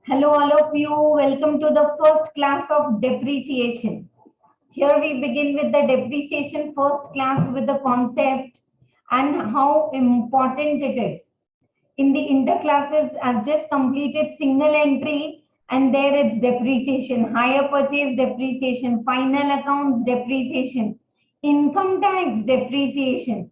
Hello, all of you. Welcome to the first class of depreciation. Here we begin with the depreciation first class with the concept and how important it is. In the inter classes, I've just completed single entry and there it's depreciation, hire purchase depreciation, final accounts depreciation, income tax depreciation,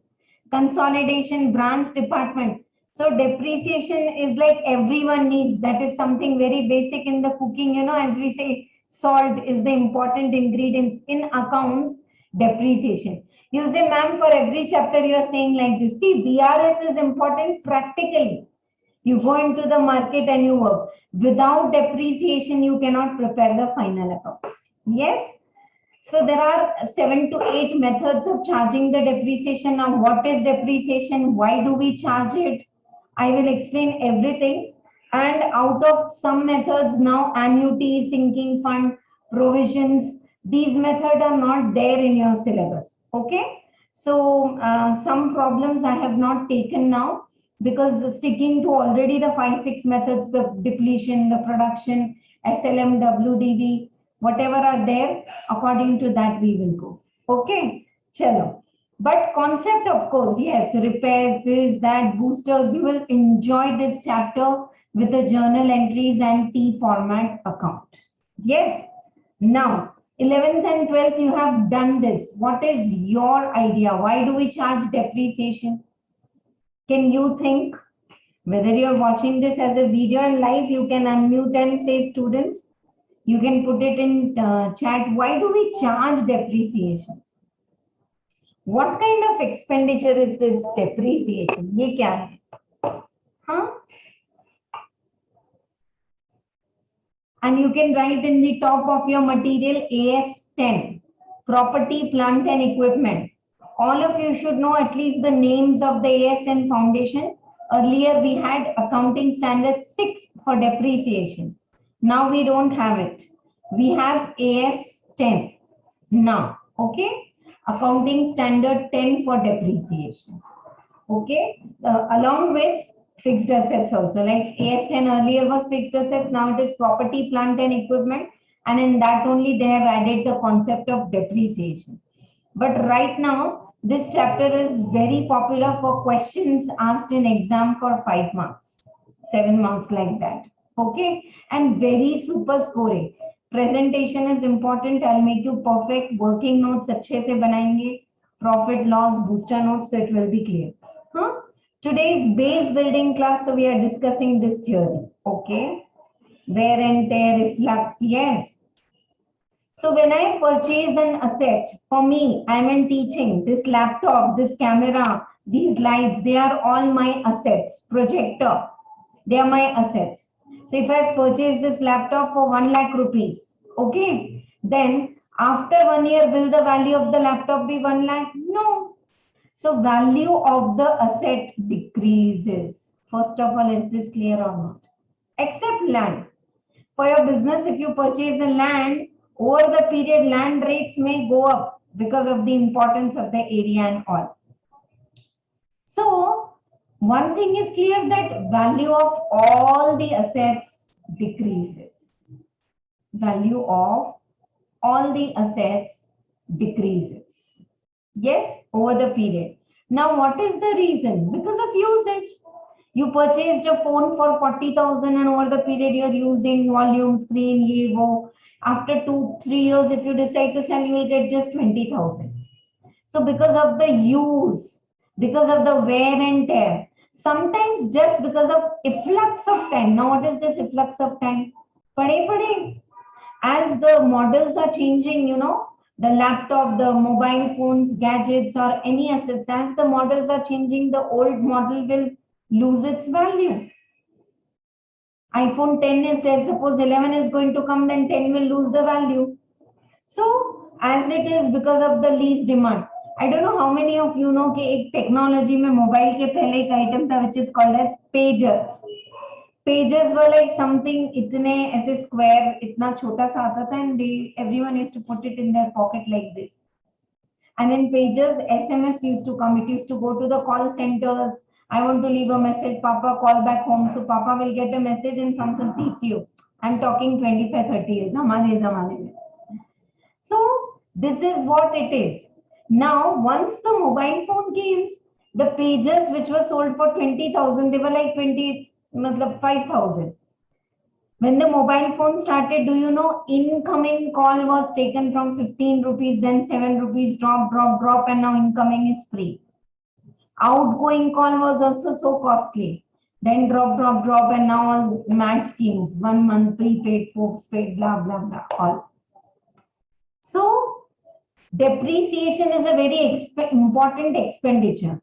consolidation, branch department. So depreciation is like everyone needs. That is something very basic in the cooking, as we say, salt is the important ingredients in accounts, depreciation. You say, ma'am, for every chapter you are saying like this. See, BRS is important practically. You go into the market and you work. Without depreciation, you cannot prepare the final accounts. Yes? So there are 7 to 8 methods of charging the depreciation. Now, what is depreciation? Why do we charge it? I will explain everything. And out of some methods now, annuity, sinking fund, provisions, these methods are not there in your syllabus. Okay. So some problems I have not taken now because sticking to already the 5-6 methods, the depletion, the production, SLM, WDV, whatever are there, according to that we will go. Okay. Chalo. But concept, of course, yes, repairs, this, that, boosters, you will enjoy this chapter with the journal entries and T format account. Yes. Now, 11th and 12th, you have done this. What is your idea? Why do we charge depreciation? Can you think? Whether you're watching this as a video and live, you can unmute and say, students, you can put it in chat. Why do we charge depreciation? What kind of expenditure is this depreciation? ये क्या है? Huh? And you can write in the top of your material AS10, property, plant and equipment. All of you should know at least the names of the ASN foundation. Earlier we had accounting standard 6 for depreciation. Now we don't have it. We have AS10 now. Okay. Accounting standard 10 for depreciation. Okay. Along with fixed assets also, like AS10 earlier was fixed assets, now it is property, plant and equipment, and in that only they have added the concept of depreciation. But right now this chapter is very popular for questions asked in exam for 5 marks, 7 marks like that. Okay, and very super scoring. Presentation is important. I'll make you perfect. Working notes अच्छे से बनाएंगे. Profit loss booster notes, so it will be clear. Huh? Today's base building class, so we are discussing this theory. Okay, wear and tear, reflux. Yes. So when I purchase an asset, for me, I'm in teaching. This laptop, this camera, these lights, they are all my assets. Projector, they are my assets. So if I purchase this laptop for 1 lakh rupees, okay, then after 1 year, will the value of the laptop be 1 lakh? No. So value of the asset decreases. First of all, is this clear or not? Except land. For your business, if you purchase a land, over the period, land rates may go up because of the importance of the area and all. So one thing is clear, that value of all the assets decreases. Value of all the assets decreases. Yes, over the period. Now, what is the reason? Because of usage. You purchased a phone for 40,000 and over the period you're using volume, screen, ye wo. After 2-3 years, if you decide to sell, you will get just 20,000. So because of the use, because of the wear and tear, sometimes just because of efflux of time. Now, what is this efflux of time? Pade. As the models are changing, the laptop, the mobile phones, gadgets, or any assets, as the models are changing, the old model will lose its value. iPhone 10 is there, suppose 11 is going to come, then 10 will lose the value. So, as it is because of the least demand. I don't know how many of you know कि technology में mobile के पहले एक item था which is called as pager. Pages were like something इतने ऐसे square, इतना छोटा सा आता था, and everyone used to put it in their pocket like this. And in pages, SMS used to come. It used to go to the call centers. I want to leave a message, Papa, call back home. So Papa will get a message and from some PCO. I'm talking 25, 30 years. हमारे ज़माने में. So this is what it is. Now, once the mobile phone came, the pages which were sold for 20,000, they were like 20, matlab 5,000. When the mobile phone started, do you know, incoming call was taken from 15 rupees, then 7 rupees, drop, and now incoming is free. Outgoing call was also so costly. Then drop, and now all mad schemes, 1 month prepaid, postpaid, blah, blah, blah, all. So, depreciation is a very important expenditure.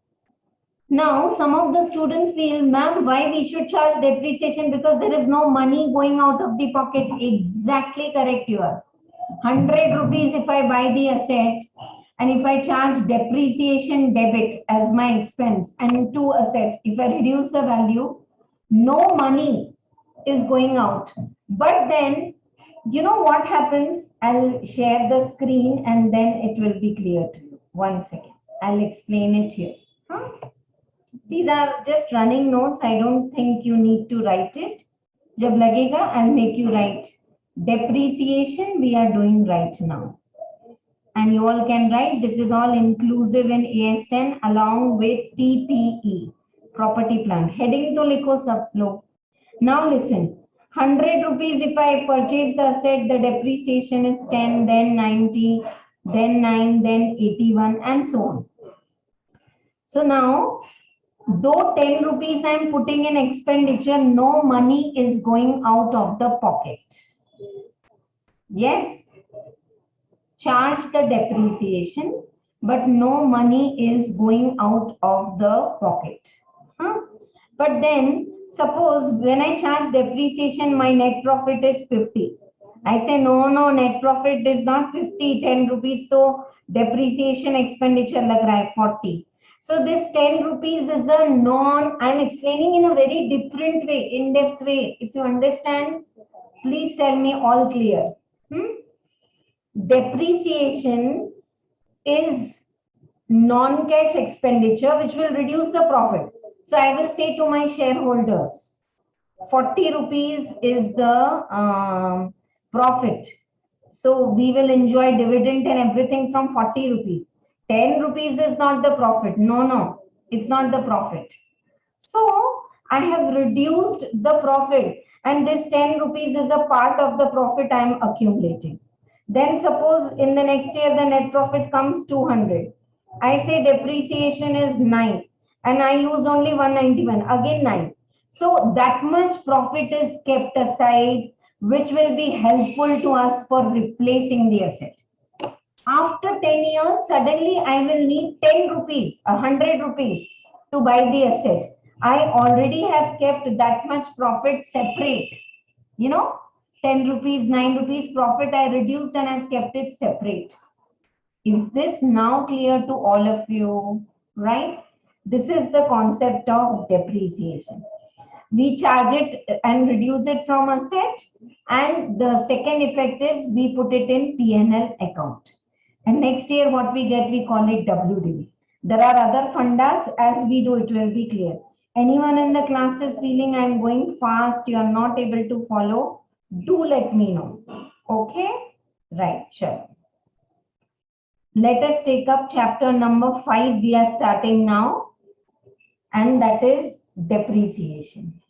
Now, some of the students feel, ma'am, why we should charge depreciation? Because there is no money going out of the pocket. Exactly correct you are. 100 rupees if I buy the asset, and if I charge depreciation debit as my expense and to asset, if I reduce the value, no money is going out. But then, you know what happens? I'll share the screen and then it will be clear to you. 1 second. I'll explain it here. These are just running notes. I don't think you need to write it. Jab lagega, I'll make you write. Depreciation we are doing right now. And you all can write, this is all inclusive in AS10 along with PPE, property plant. Heading to likho sab log. Now listen, 100 rupees if I purchase the asset, the depreciation is 10, then 90, then 9, then 81 and so on. So now, though 10 rupees I am putting in expenditure, no money is going out of the pocket. Yes, charge the depreciation, but no money is going out of the pocket. But then, suppose when I charge depreciation, my net profit is 50. I say, no, net profit is not 50, 10 rupees, so depreciation expenditure lag raha hai 40. So this 10 rupees is a I'm explaining in a very different way, in-depth way. If you understand, please tell me all clear. Depreciation is non-cash expenditure which will reduce the profit. So I will say to my shareholders, 40 rupees is the profit. So we will enjoy dividend and everything from 40 rupees. 10 rupees is not the profit. No, it's not the profit. So I have reduced the profit and this 10 rupees is a part of the profit I am accumulating. Then suppose in the next year the net profit comes 200. I say depreciation is 9 and I use only 191, again 9. So that much profit is kept aside which will be helpful to us for replacing the asset. After 10 years, suddenly I will need 10 rupees, 100 rupees to buy the asset. I already have kept that much profit separate. 10 rupees, 9 rupees profit I reduced and I've kept it separate. Is this now clear to all of you? Right? This is the concept of depreciation. We charge it and reduce it from asset, and the second effect is we put it in P&L account. And next year what we get, we call it WDV. There are other fundas. As we do, it will be clear. Anyone in the class is feeling I'm going fast, you are not able to follow, do let me know. Okay? Right, sure. Let us take up chapter number 5. We are starting now. And that is depreciation.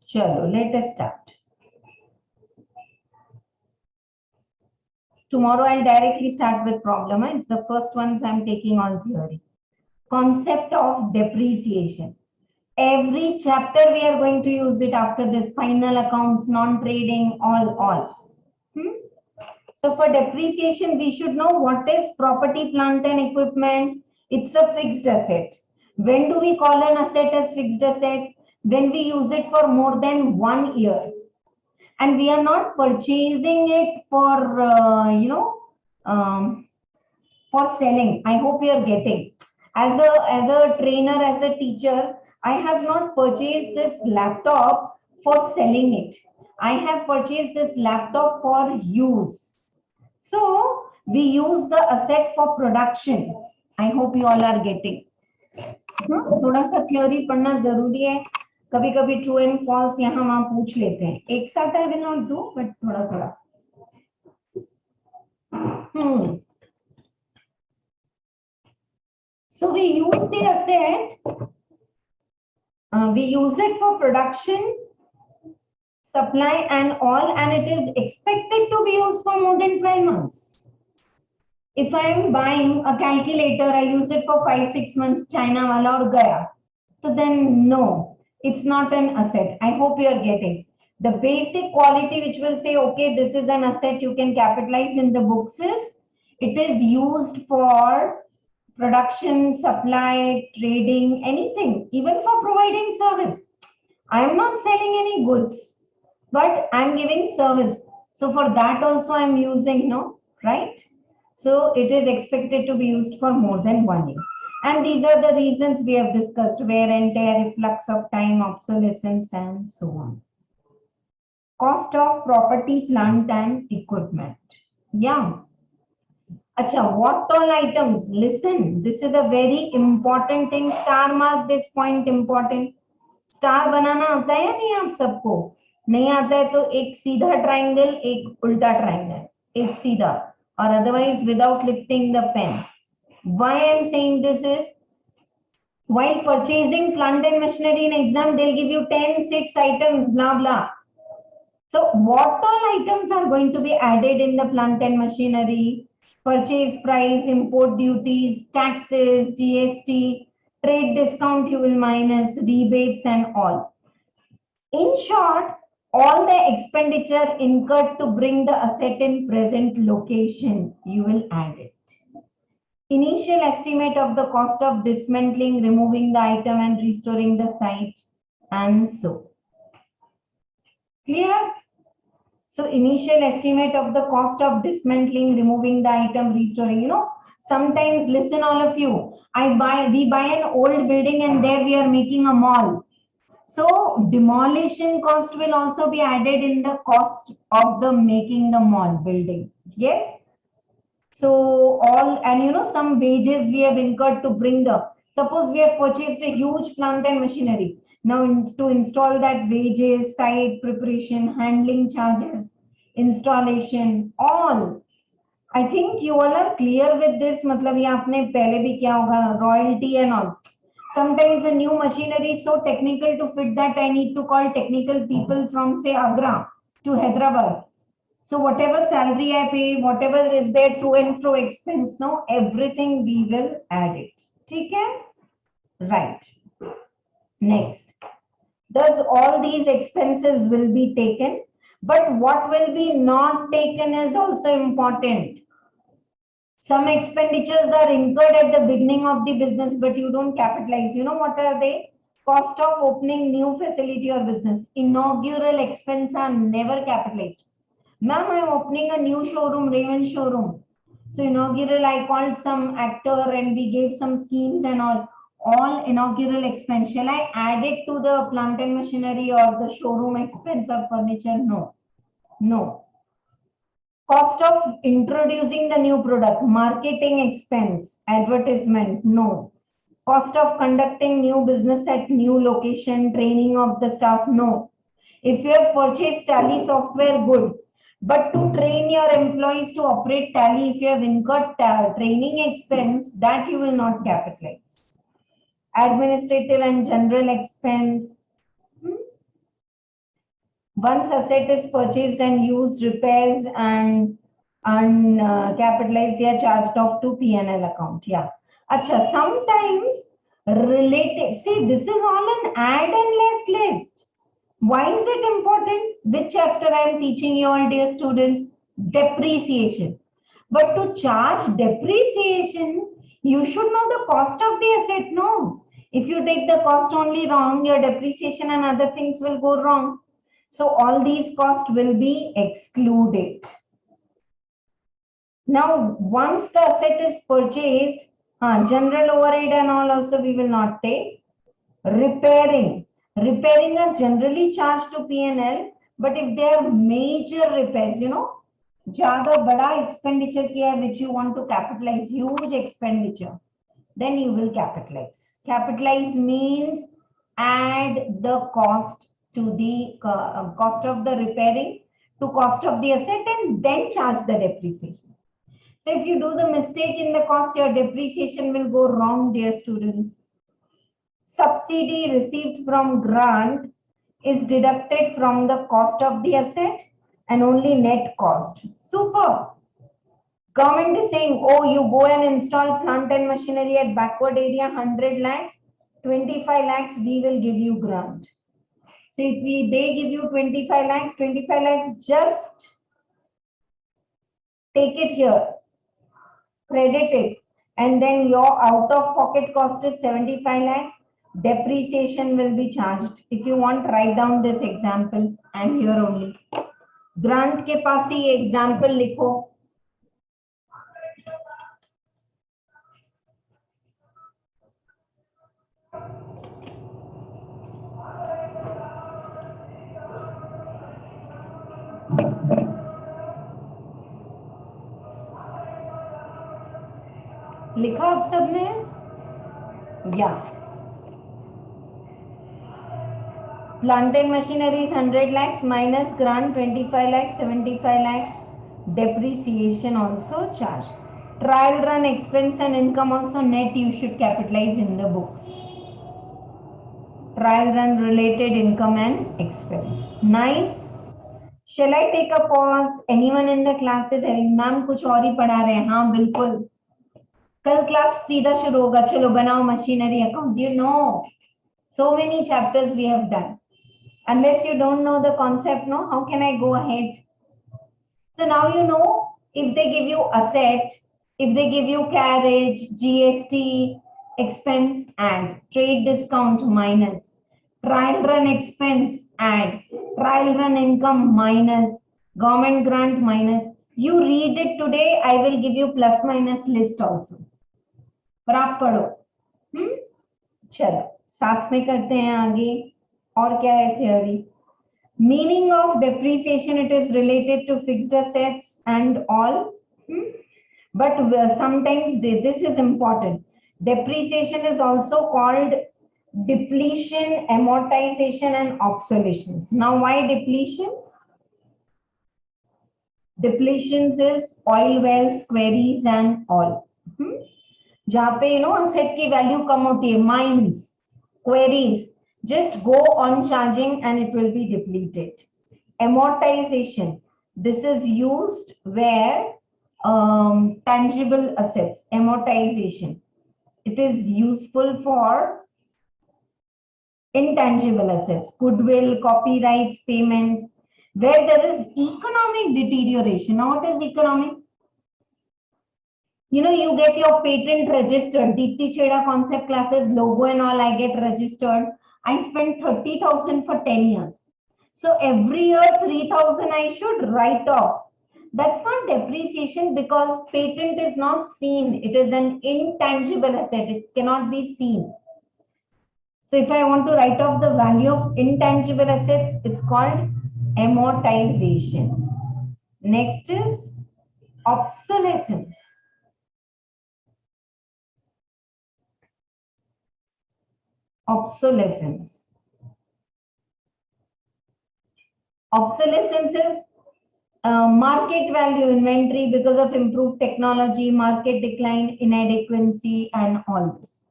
Chalo, let us start. Tomorrow I'll directly start with problem. It's the first ones I'm taking on theory. Concept of depreciation. Every chapter we are going to use it after this. Final accounts, non-trading, all. So for depreciation, we should know what is property, plant and equipment. It's a fixed asset. When do we call an asset as fixed asset? When we use it for more than 1 year. And we are not purchasing it for, for selling. I hope you are getting. As a trainer, as a teacher, I have not purchased this laptop for selling it. I have purchased this laptop for use. So We use the asset for production. I hope you all are getting. थोड़ा सा theory पढ़ना जरूरी है, कभी कभी true and false यहाँ वहां पूछ लेते हैं, एक साथ I will not do but थोड़ा थोड़ा. So we use the asset, we use it for production, supply and all, and it is expected to be used for more than 12 months. If I am buying a calculator, I use it for 5-6 months, China wala aur gaya. So then no, it's not an asset. I hope you are getting the basic quality which will say, okay, this is an asset you can capitalize in the books is, it is used for production, supply, trading, anything, even for providing service. I am not selling any goods, but I'm giving service. So for that also I'm using, no, right? So it is expected to be used for more than 1 year. And these are the reasons we have discussed: wear and tear, reflux of time, obsolescence, and so on. Cost of property, plant and equipment. Yeah. Acha, what all items? Listen, this is a very important thing. Star mark this point, important. Star बनाना आता है या नहीं आप सबको? नहीं आता है तो एक सीधा ट्राइंगल, एक उल्टा ट्राइंगल, एक सीधा, or otherwise without lifting the pen. Why I am saying this is, while purchasing plant and machinery in exam, they'll give you 10-6 items, blah, blah. So what all items are going to be added in the plant and machinery? Purchase price, import duties, taxes, GST, trade discount you will minus, rebates and all. In short, all the expenditure incurred to bring the asset in present location, you will add it. Initial estimate of the cost of dismantling, removing the item and restoring the site, and so. Clear? So initial estimate of the cost of dismantling, removing the item, restoring, sometimes, listen all of you, we buy an old building and there we are making a mall. So demolition cost will also be added in the cost of the making the mall building. Yes. So all, and some wages we have incurred to bring suppose we have purchased a huge plant and machinery. Now to install that, wages, site preparation, handling charges, installation, all. I think you all are clear with this. मतलब ये आपने पहले भी क्या होगा, royalty and all. Sometimes a new machinery is so technical to fit that I need to call technical people from say Agra to Hyderabad. So whatever salary I pay, whatever is there to and fro expense, now everything we will add it. Okay? Right. Next. Thus all these expenses will be taken, but what will be not taken is also important. Some expenditures are incurred at the beginning of the business, but you don't capitalize. You know what are they? Cost of opening new facility or business. Inaugural expense are never capitalized. Ma'am, I'm opening a new showroom, Raven showroom. So inaugural, I called some actor and we gave some schemes and all inaugural expense. Shall I add it to the plant and machinery or the showroom expense or furniture? No. No. Cost of introducing the new product, marketing expense, advertisement, no. Cost of conducting new business at new location, training of the staff, no. If you have purchased Tally software, good. But to train your employees to operate Tally, if you have incurred training expense, that you will not capitalize. Administrative and general expense. Once asset is purchased and used, repairs and capitalized, they are charged off to P&L account. Yeah. Acha, sometimes related. See, this is all an add and less list. Why is it important? Which chapter I am teaching you all, dear students? Depreciation. But to charge depreciation, you should know the cost of the asset. No. If you take the cost only wrong, your depreciation and other things will go wrong. So all these costs will be excluded. Now, once the asset is purchased, general overhead and all also we will not take. Repairing. Repairing are generally charged to P&L, but if they are major repairs, ज्यादा बड़ा expenditure किया है which you want to capitalize, huge expenditure, then you will capitalize. Capitalize means add the cost to the cost of the repairing to cost of the asset and then charge the depreciation. So if you do the mistake in the cost, your depreciation will go wrong, dear students. Subsidy received from grant is deducted from the cost of the asset and only net cost. Super. Government is saying, oh, you go and install plant and machinery at backward area, 100 lakhs, 25 lakhs, we will give you grant. So if they give you 25 lakhs, just take it here, credit it, and then your out of pocket cost is 75 lakhs, depreciation will be charged. If you want, write down this example, I'm here only. Grant के पास ही example लिखो. लिखा आप सबने? या plant and machinery is 100 lakhs minus grant 25 lakhs, 75 lakhs, depreciation also charged. Trial run expense and income also net you should capitalize in the books. Trial run related income and expense. Nice. Shall I take a pause? Anyone in the class is having ma'am कुछ और ही पढ़ा रहे हैं? हाँ बिल्कुल. कल class सीधा शुरू होगा. चलो बनाओ machinery account. You know, so many chapters we have done. Unless you don't know the concept, no, how can I go ahead? So now you know, if they give you asset, if they give you carriage, GST, expense and trade discount minus, trial run expense and trial run income minus, government grant minus, you read it today, I will give you plus minus list also. पर आप पढ़ो. चलो साथ में करते हैं आगे. और क्या है theory? Meaning of depreciation, it is related to fixed assets and all. But sometimes this is important. Depreciation is also called depletion, amortization and obsolescence. Now why depletion? Depletions is oil wells, quarries and all. जहाँ पे asset की value कम होती है, mines, quarries, just go on charging and it will be depleted. Amortization, this is used where tangible assets, amortization, it is useful for intangible assets, goodwill, copyrights, payments, where there is economic deterioration. Now what is economic? You get your patent registered. Dipti Chheda concept classes, logo and all, I get registered. I spent 30,000 for 10 years. So every year 3,000 I should write off. That's not depreciation because patent is not seen. It is an intangible asset. It cannot be seen. So if I want to write off the value of intangible assets, it's called amortization. Next is obsolescence. Obsolescence. Obsolescence is market value inventory because of improved technology, market decline, inadequacy, and all this.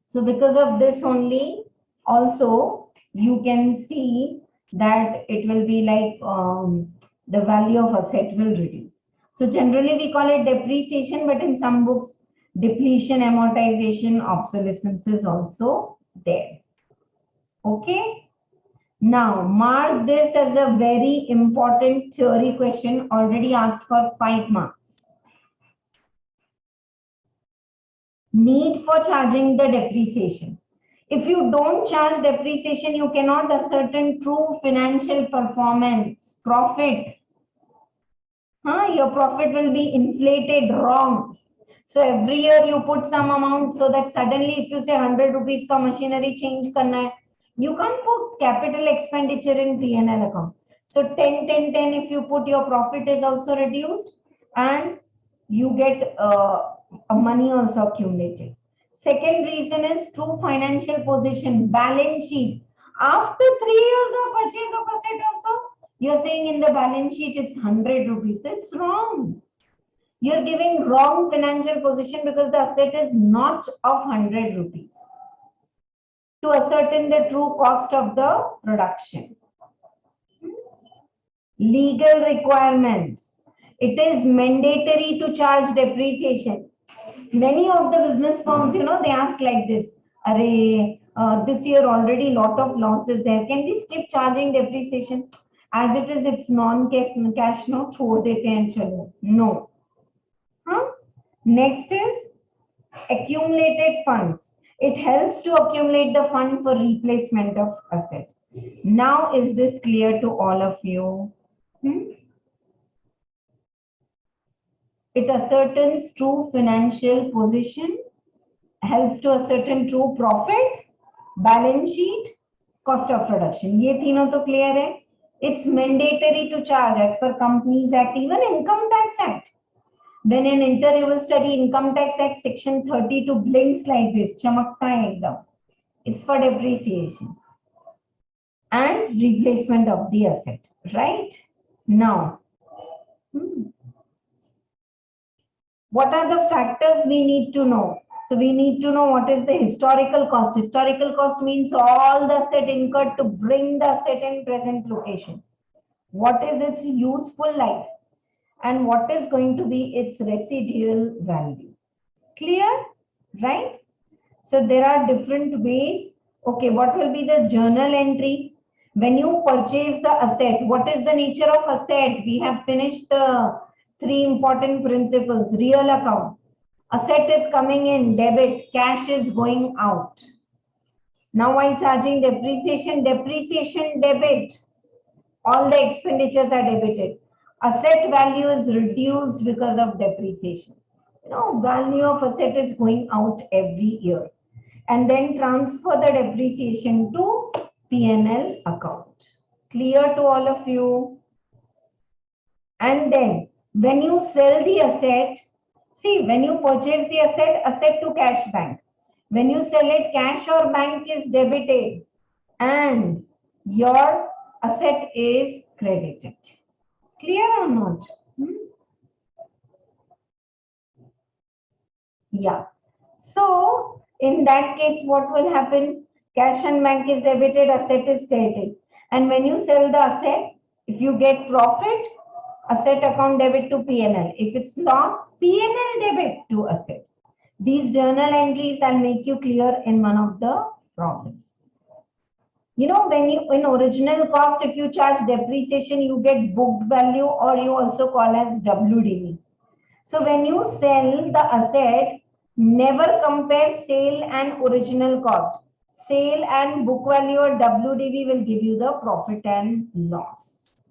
So because of this only, also you can see that it will be like the value of asset will reduce. So generally we call it depreciation, but in some books, depletion, amortization, obsolescence is also there. Okay. Now mark this as a very important theory question already asked for 5 marks. Need for charging the depreciation. If you don't charge depreciation, you cannot ascertain true financial performance, profit. Your profit will be inflated wrong. So every year you put some amount so that suddenly if you say 100 rupees ka machinery change karna hai, you can't put capital expenditure in P&L account. So 10, 10, 10, if you put, your profit is also reduced and you get money also accumulated. Second reason is true financial position, balance sheet. After 3 years of purchase of asset also, you're saying in the balance sheet it's 100 rupees. That's wrong. You're giving wrong financial position because the asset is not of 100 rupees. To ascertain the true cost of the production. Legal requirements. It is mandatory to charge depreciation. Many of the business firms, they ask like this, this year already lot of losses there. Can we skip charging depreciation? As it is, it's non-cash, no, chhod dete hain, chalo. No. Next is accumulated funds. It helps to accumulate the fund for replacement of asset. Now, is this clear to all of you? It ascertains true financial position, helps to ascertain true profit, balance sheet, cost of production. ये तीनों तो clear है. It's mandatory to charge as per Companies Act, even Income Tax Act. When in Inter you will study Income Tax Act section 32 blinks like this, chamakta hai ekdam. It's for depreciation and replacement of the asset, right? Now, what are the factors we need to know? So we need to know what is the historical cost. Historical cost means all the asset incurred to bring the asset in present location. What is its useful life? And what is going to be its residual value? Clear? Right? So there are different ways. Okay, what will be the journal entry? When you purchase the asset, what is the nature of asset? We have finished the 3 important principles. Real account. Asset is coming in, debit, cash is going out. Now while charging depreciation, debit. All the expenditures are debited. Asset value is reduced because of depreciation. Value of asset is going out every year. And then transfer the depreciation to P&L account. Clear to all of you? And then when you sell the asset, see, when you purchase the asset to cash bank. When you sell it, cash or bank is debited and your asset is credited. Clear or not? Yeah. So in that case, what will happen? Cash and bank is debited, asset is credited. And when you sell the asset, if you get profit, asset account debit to P&L. If it's loss, P&L debit to asset. These journal entries I'll make you clear in one of the problems. When you in original cost, if you charge depreciation, you get booked value, or you also call as WDV. So when you sell the asset, never compare sale and original cost. Sale and book value or WDV will give you the profit and loss.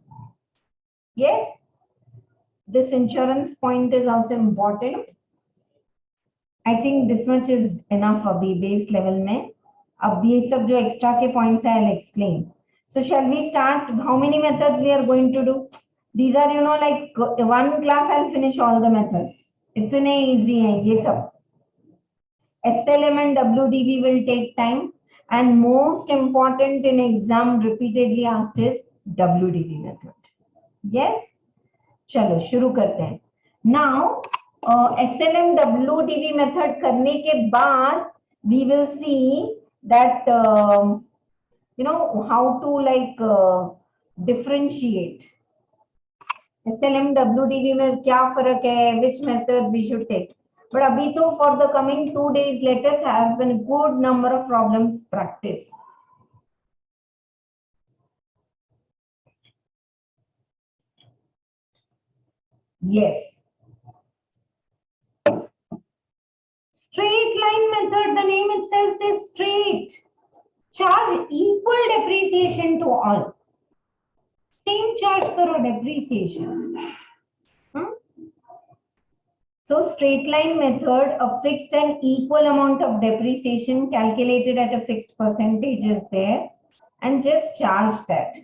Yes? This insurance point is also important. I think this much is enough abhi base level mein. Ab ye sab jo extra ke points hai, I'll explain. So shall we start? How many methods we are going to do? These are, like one class I'll finish all the methods. Itne easy hai ye sab. SLM and WDV will take time. And most important in exam repeatedly asked is WDV method. Yes? चलो शुरू करते हैं. Now SLM WDV method करने के बाद we will see that how to differentiate. SLM WDV में क्या फर्क है, which method we should take. But अभी तो for the coming 2 days, let us have a good number of problems practice. Yes. Straight line method, the name itself says straight. Charge equal depreciation to all. Same charge karo depreciation. So straight line method, a fixed and equal amount of depreciation calculated at a fixed percentage is there and just charge that.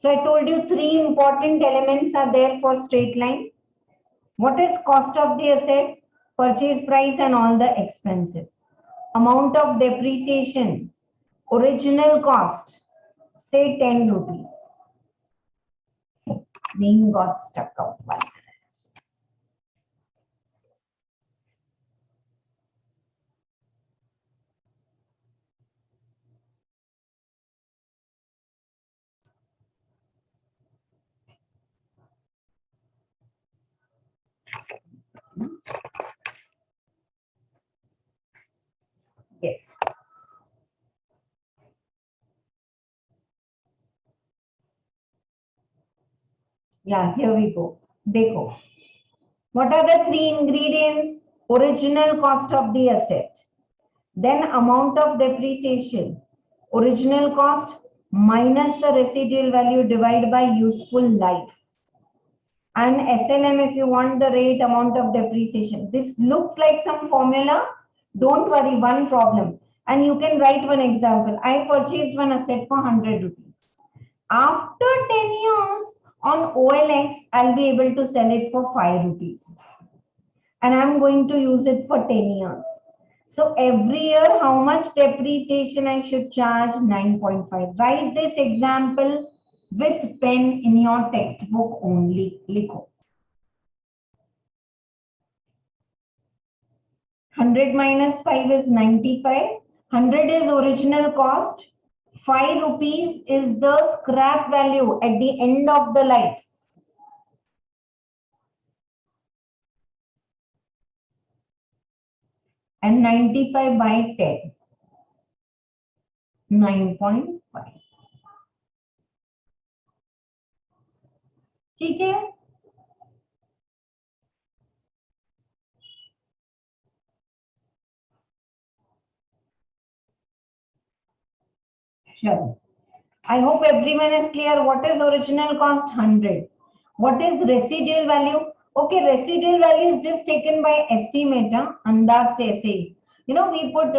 So I told you three important elements are there for straight line. What is cost of the asset, purchase price and all the expenses. Amount of depreciation, original cost, say 10 rupees. Name got stuck out. Yes. Yeah, here we go. Dekho. What are the three ingredients? Original cost of the asset. Then amount of depreciation. Original cost minus the residual value divided by useful life. And SLM if you want the rate amount of depreciation. This looks like some formula. Don't worry, one problem. And you can write one example. I purchased one asset for 100 rupees. After 10 years on OLX, I'll be able to sell it for 5 rupees. And I'm going to use it for 10 years. So every year, how much depreciation I should charge? 9.5. Write this example with pen in your textbook only. Likho. 100 minus 5 is 95. 100 is original cost. 5 rupees is the scrap value at the end of the life. And 95 by 10. 9.5. ठीक है? Sure. I hope everyone is clear. What is original cost? 100. What is residual value? Okay, residual value is just taken by estimator and that's say. You know, we put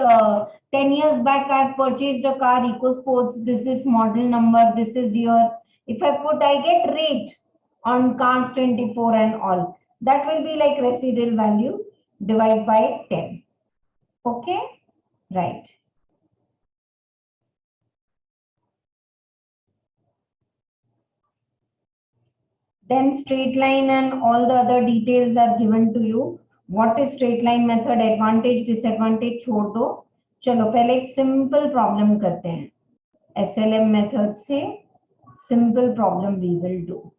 10 years back, I've purchased a car, EcoSports. This is model number, this is year. If I put, I get rate on cars 24 and all. That will be like residual value divided by 10. Okay, right. Then straight line and all the other details are given to you. What is straight line method, advantage, disadvantage छोड़ दो. चलो पहले एक simple problem करते हैं. SLM method से simple problem we will do.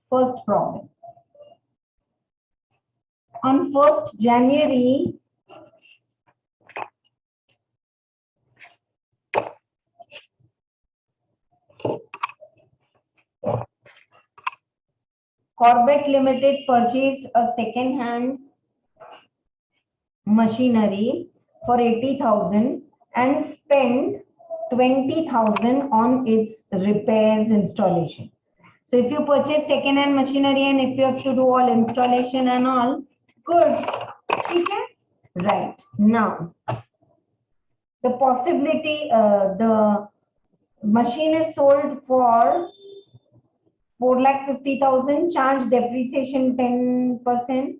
First problem. On 1st January, Corbett Limited purchased a second-hand machinery for 80,000 and spent 20,000 on its repairs installation. So if you purchase second-hand machinery and if you have to do all installation and all, good. Okay? Right. Now, the possibility, the machine is sold for 4,50,000, charge depreciation 10%,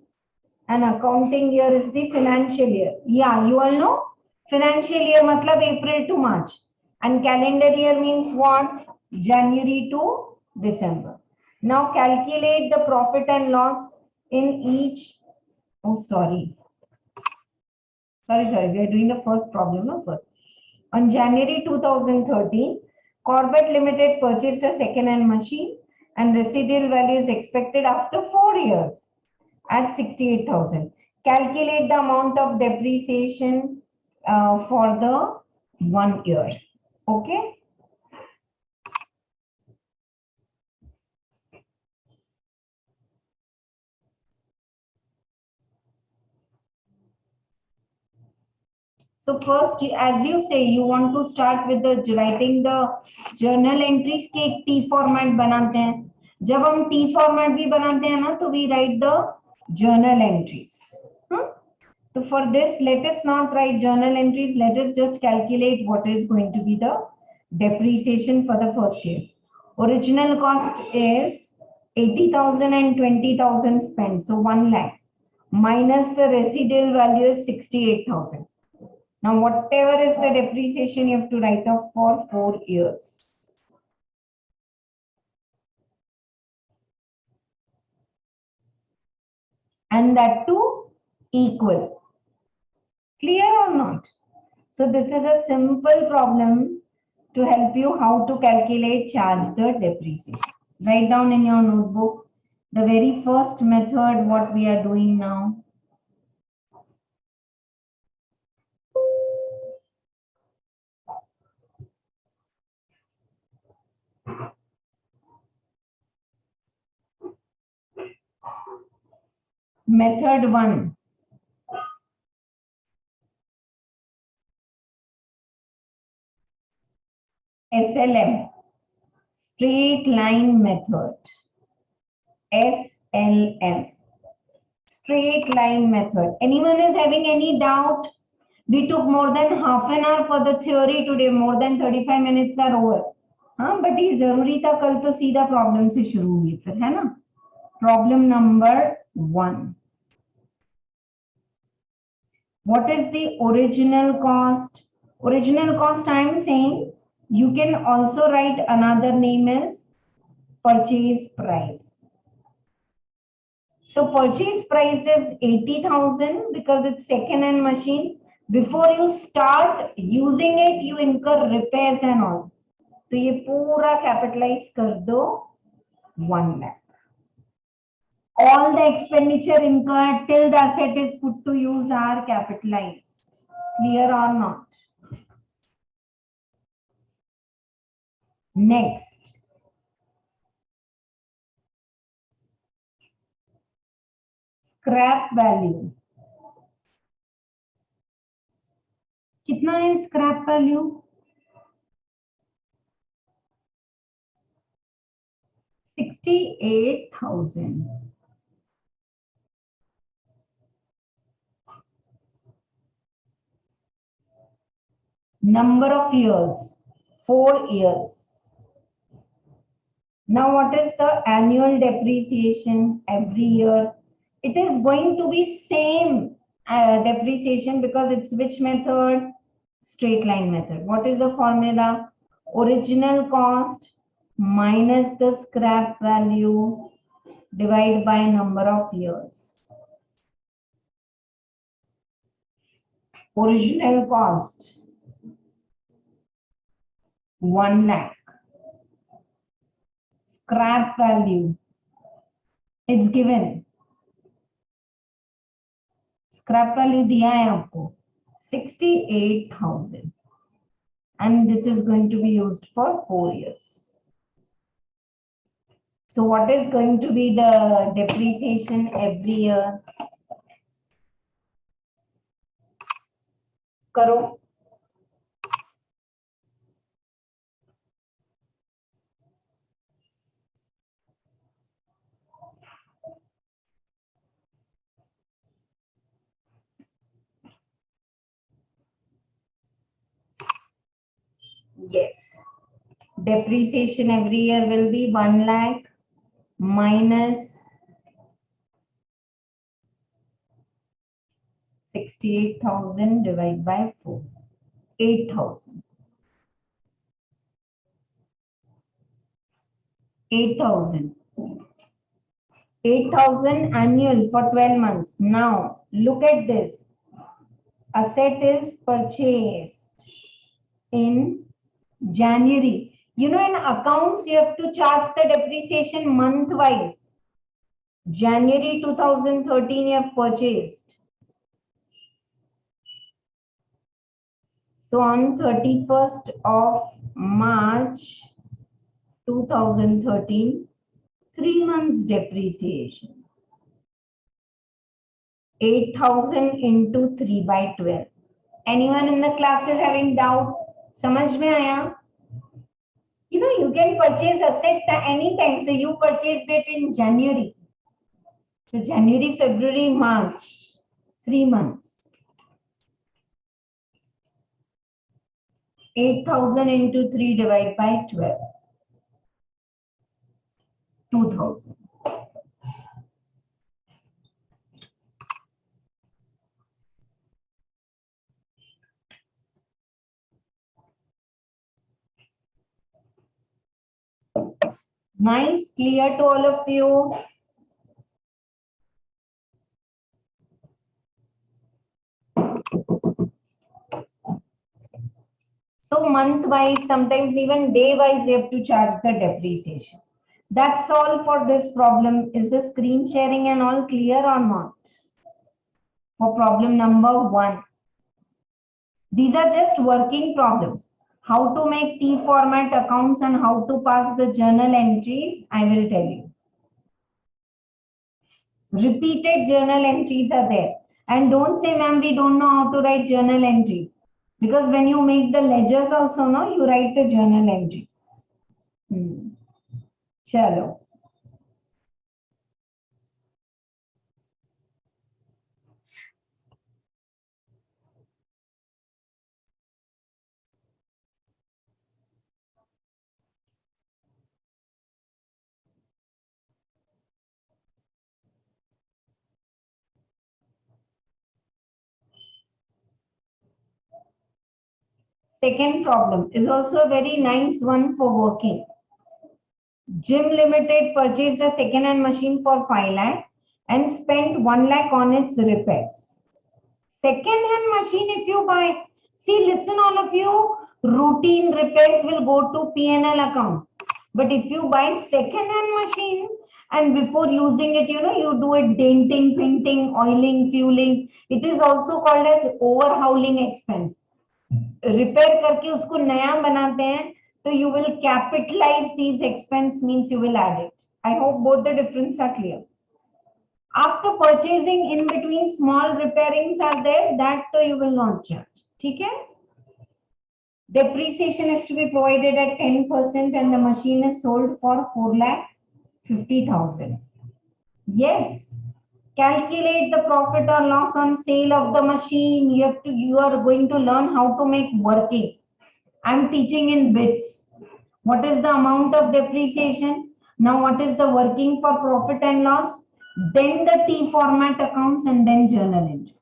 and accounting year is the financial year. Yeah, you all know? Financial year matlab April to March. And calendar year means what? January to December. Now calculate the profit and loss in each. Oh, sorry. We are doing the first problem, no? First. On January 2013, Corbett Limited purchased a second-hand machine and residual value is expected after 4 years at 68,000. Calculate the amount of depreciation for the 1 year. Okay. So first, as you say, you want to start with the writing the journal entries के T format बनाते हैं. जब हम T format भी बनाते हैं ना, तो we write the journal entries. So for this, let us not write journal entries. Let us just calculate what is going to be the depreciation for the first year. Original cost is 80,000 and 20,000 spent. So 1 lakh minus the residual value is 68,000. Now whatever is the depreciation, you have to write off for 4 years. And that too equal. Clear or not? So this is a simple problem to help you how to calculate charge the depreciation. Write down in your notebook the very first method what we are doing now. Method 1. SLM. Straight line method. SLM. Straight line method. Anyone is having any doubt? We took more than half an hour for the theory today. More than 35 minutes are over. हाँ, but ये जरूरी था, कल तो सीधा problem से शुरू हुई फिर, है ना? Problem number 1. What is the original cost? Original cost, I am saying you can also write another name as purchase price. So purchase price is 80,000 because it's second hand machine. Before you start using it, you incur repairs and all. तो ये पूरा capitalize कर दो 1 lakh. All the expenditure incurred till the asset is put to use are capitalized. Clear or not? Next. Scrap value. कितना है scrap value? 68,000. Number of years, 4 years. Now what is the annual depreciation every year? It is going to be same depreciation because it's which method? Straight line method. What is the formula? Original cost minus the scrap value divided by number of years. Original cost 1 lakh. Scrap value, it's given. Scrap value दिया है आपको 68,000, and this is going to be used for 4 years. So what is going to be the depreciation every year? करो. Yes. Depreciation every year will be 1 lakh minus 68,000 divided by 4. 8,000. 8,000. 8,000 annual for 12 months. Now look at this. Asset is purchased in January. You know, in accounts, you have to charge the depreciation month wise. January 2013, you have purchased. So on 31st of March 2013, 3 months depreciation. 8,000 into 3 by 12. Anyone in the class is having doubt? समझ में आया? You know, you can purchase asset anytime. So you purchased it in January. So January, February, March, 3 months. 8,000 into 3 divided by 12. 2,000. Nice, clear to all of you. So month wise, sometimes even day wise, you have to charge the depreciation. That's all for this problem. Is the screen sharing and all clear or not? For problem number 1. These are just working problems. How to make T format accounts and how to pass the journal entries, I will tell you. Repeated journal entries are there. And don't say, ma'am, we don't know how to write journal entries. Because when you make the ledgers also, no, you write the journal entries. Chalo. Second problem is also a very nice one for working. Gym Limited purchased a second-hand machine for 5 lakh and spent 1 lakh on its repairs. Second-hand machine, if you buy, see, listen, all of you, routine repairs will go to P&L account. But if you buy second-hand machine and before using it, you know, you do it denting, painting, oiling, fueling, it is also called as overhauling expense. Repair करके उसको नया बनाते हैं तो you will capitalize these expense means you will add it. I hope both the difference are clear. After purchasing, in between small repairings are there, that so you will not charge. ठीक है? Depreciation is to be provided at 10% and the machine is sold for 4,50,000. Yes. Calculate the profit or loss on sale of the machine. You are going to learn how to make working. I'm teaching in bits. What is the amount of depreciation? Now what is the working for profit and loss? Then the T format accounts and then journal entries.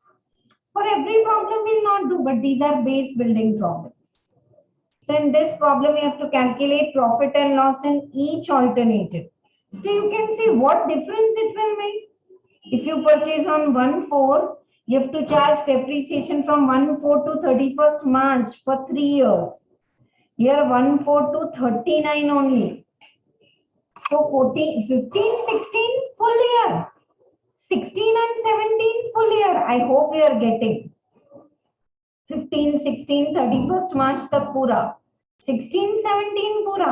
For every problem we'll not do, but these are base building problems. So in this problem, you have to calculate profit and loss in each alternative. So you can see what difference it will make. If you purchase on 1/4, you have to charge depreciation from 1/4 to 31st March for 3 years. Here 1/4 to 39 only. So 14, 15, 16 full year. 16 and 17 full year. I hope you are getting. 15, 16, 31st March तक पूरा. 16, 17 पूरा.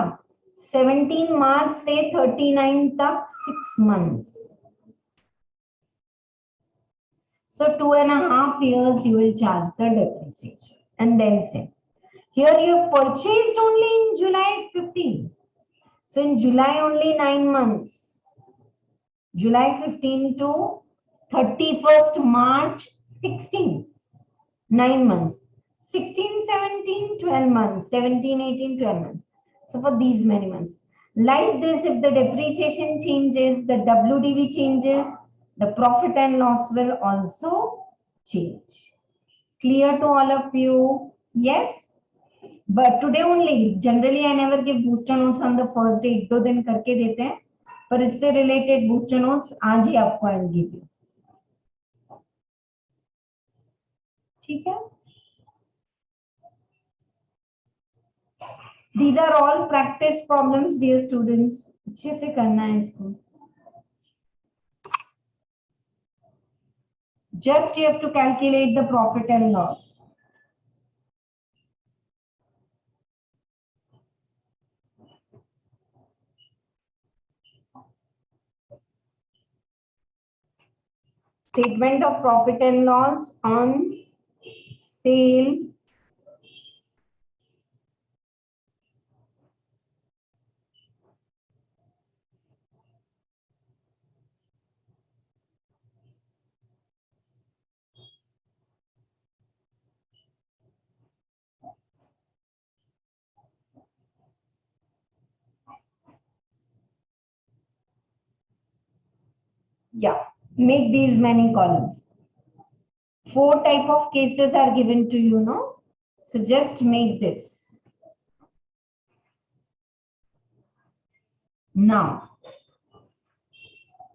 17 March से 39 तक 6 months. So 2.5 years you will charge the depreciation and then say. Here you have purchased only in July 15. So in July only 9 months. July 15 to 31st March 16. 9 months. 16, 17, 12 months. 17, 18, 12 months. So for these many months. Like this, if the depreciation changes, the WDV changes, the profit and loss will also change. Clear to all of you? Yes? But today only, generally I never give booster notes on the first day. 1-2 दिन करके देते हैं, पर इससे related booster notes आज ही आपको I'll give you. ठीक है? These are all practice problems, dear students. अच्छे से करना है इसको. Just you have to calculate the profit and loss. Statement of profit and loss on sale Yeah, make these many columns. 4 type of cases are given to you, no? So just make this. Now,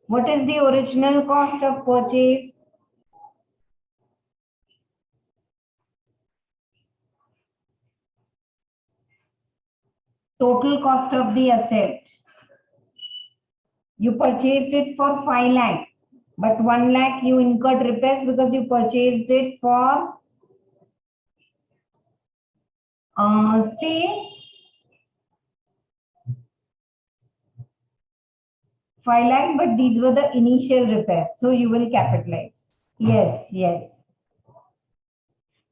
what is the original cost of purchase? Total cost of the asset. You purchased it for 5 lakh, but 1 lakh you incurred repairs because you purchased it for say 5 lakh, but these were the initial repairs. So you will capitalize. Yes, yes.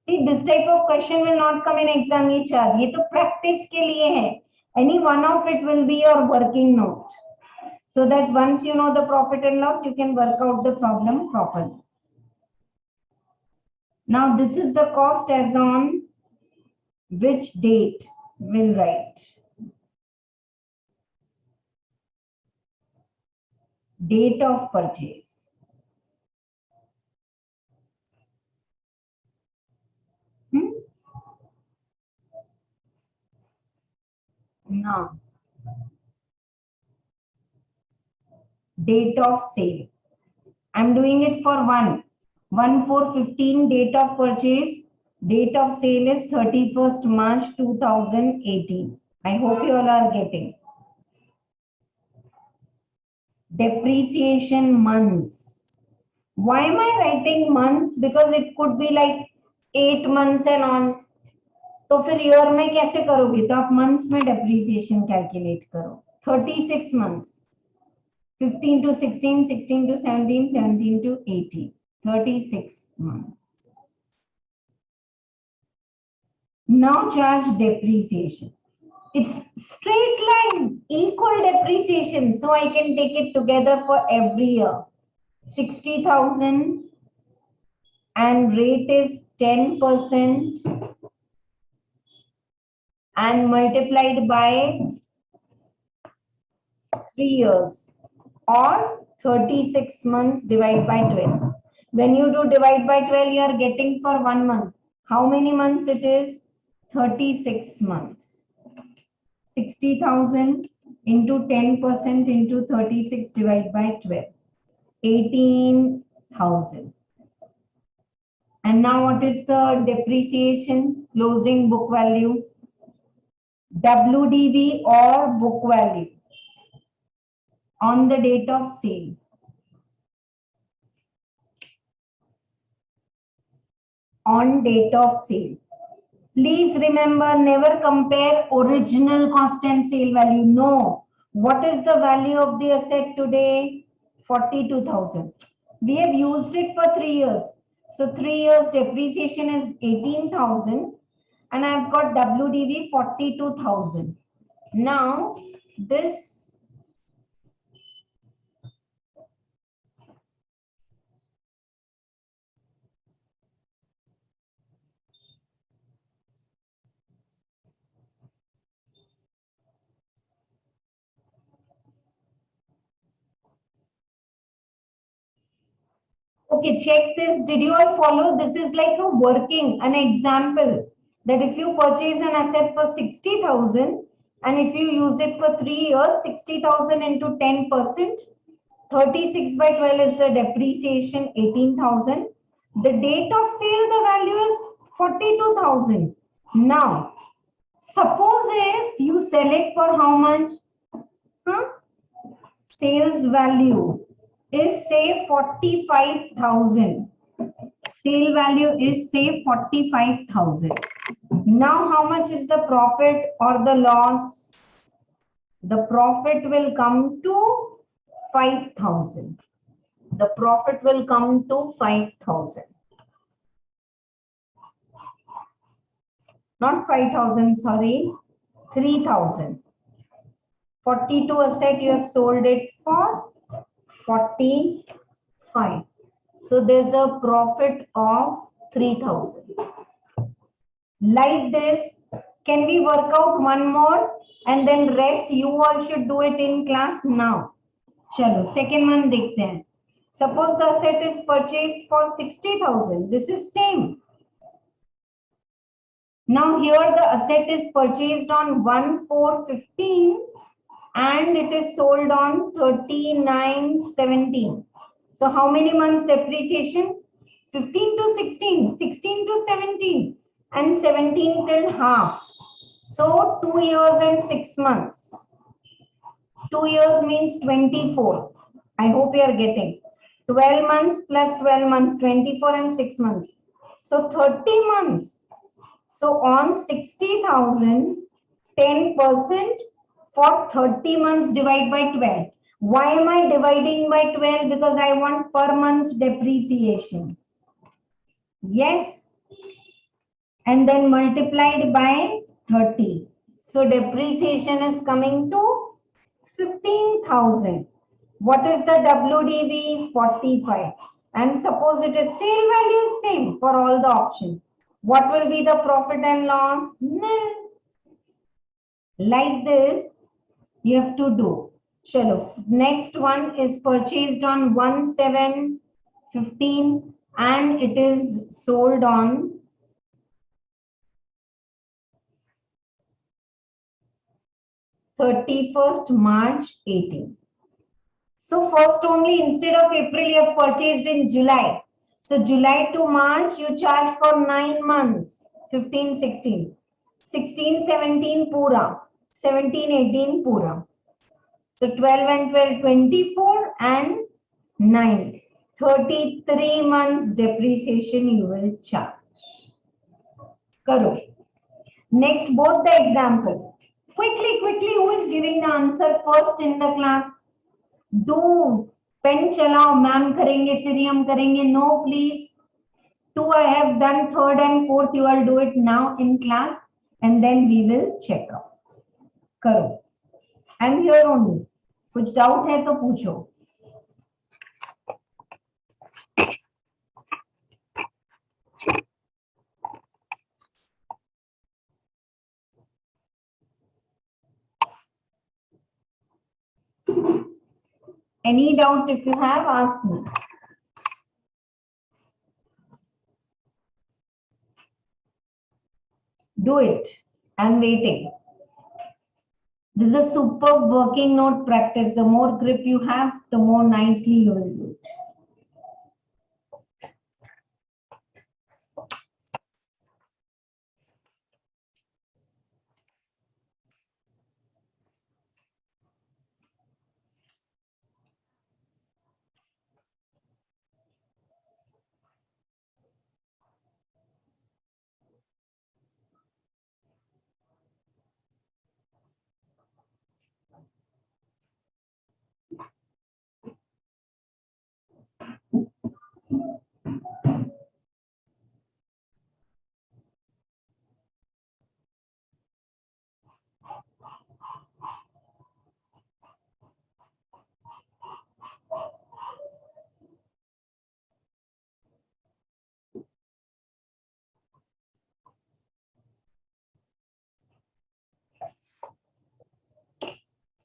See, this type of question will not come in exam. ये चार, ये तो practice के लिए है. Any one of it will be your working note. So that once you know the profit and loss, you can work out the problem properly. Now this is the cost as on which date we'll write. Date of purchase. Now, date of sale. I'm doing it for 1/4/15 date of purchase. Date of sale is 31st March 2018. I hope you all are getting. Depreciation months. Why am I writing months? Because it could be like 8 months and on. तो फिर year में कैसे करोगे? तो आप months में depreciation calculate करो. 36 months. 15 to 16, 16 to 17, 17 to 18. 36 months. Now charge depreciation. It's straight line, equal depreciation. So I can take it together for every year. 60,000 and rate is 10% and multiplied by 3 years or 36 months divided by 12. When you do divide by 12, you are getting for 1 month. How many months it is? 36 months. 60,000 into 10% into 36 divided by 12. 18,000. And now what is the depreciation? Closing book value. WDV or book value on the date of sale. On date of sale. Please remember, never compare original cost and sale value. No. What is the value of the asset today? 42,000. We have used it for 3 years. So 3 years depreciation is 18,000 and I've got WDV 42,000. Now this okay, check this. Did you all follow? This is like a working, an example that if you purchase an asset for 60,000 and if you use it for 3 years, 60,000 into 10%, 36 by 12 is the depreciation, 18,000. The date of sale, the value is 42,000. Now, suppose if you sell it for how much? Sales value is say 45,000. Sale value is say 45,000. Now how much is the profit or the loss? The profit will come to 5,000. The profit will come to 5,000. Not 5,000, sorry, 3,000. 42 asset, you have sold it for 45. So there's a profit of 3,000. Like this, can we work out one more and then rest you all should do it in class now? Chalo, second one dekhte hain. Suppose the asset is purchased for 60,000. This is same. Now here the asset is purchased on 1/4/15 and it is sold on 39/17. So how many months depreciation? 15 to 16, 16 to 17 and 17 till half. So 2 years and 6 months. 2 years means 24. I hope you are getting. 12 months plus 12 months, 24 and 6 months. So 30 months. So on 60,000, 10% for 30 months divide by 12. Why am I dividing by 12? Because I want per month depreciation. Yes. And then multiplied by 30. So depreciation is coming to 15,000. What is the WDV? 45. And suppose it is sale value is same for all the options. What will be the profit and loss? Nil. Like this, you have to do. Chalo. Next one is purchased on 1/7/15 and it is sold on 31st March 18. So first only instead of April you have purchased in July. So July to March you charge for 9 months. 15, 16. 16, 17 pura. 17, 18 pura. So 12 and 12, 24 and 9. 33 months depreciation you will charge. Karo. Next, both the example. Quickly, who is giving the answer first in the class? Do. Pen chalao, ma'am karenge, fir hum karenge. No, please. 2 I have done, 3rd and 4th you will do it now in class and then we will check out. Karo. I am here only. कुछ doubt है तो पूछो. Any doubt if you have, ask me. Do it. I'm waiting. This is a superb working note practice. The more grip you have, the more nicely you will do it.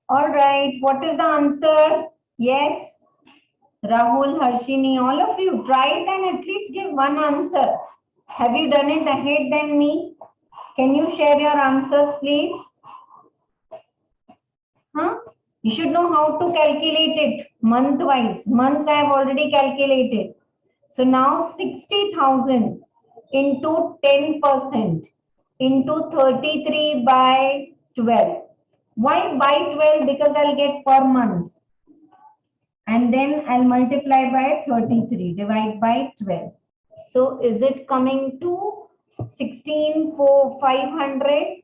All right, what is the answer? Yes. Rahul, Harshini, all of you, try it and at least give one answer. Have you done it ahead than me? Can you share your answers, please? Huh? You should know how to calculate it month-wise. Months I have already calculated. So now 60,000 into 10% into 33 by 12. Why by 12? Because I'll get per month. And then I'll multiply by 33, divide by 12. So is it coming to 16,500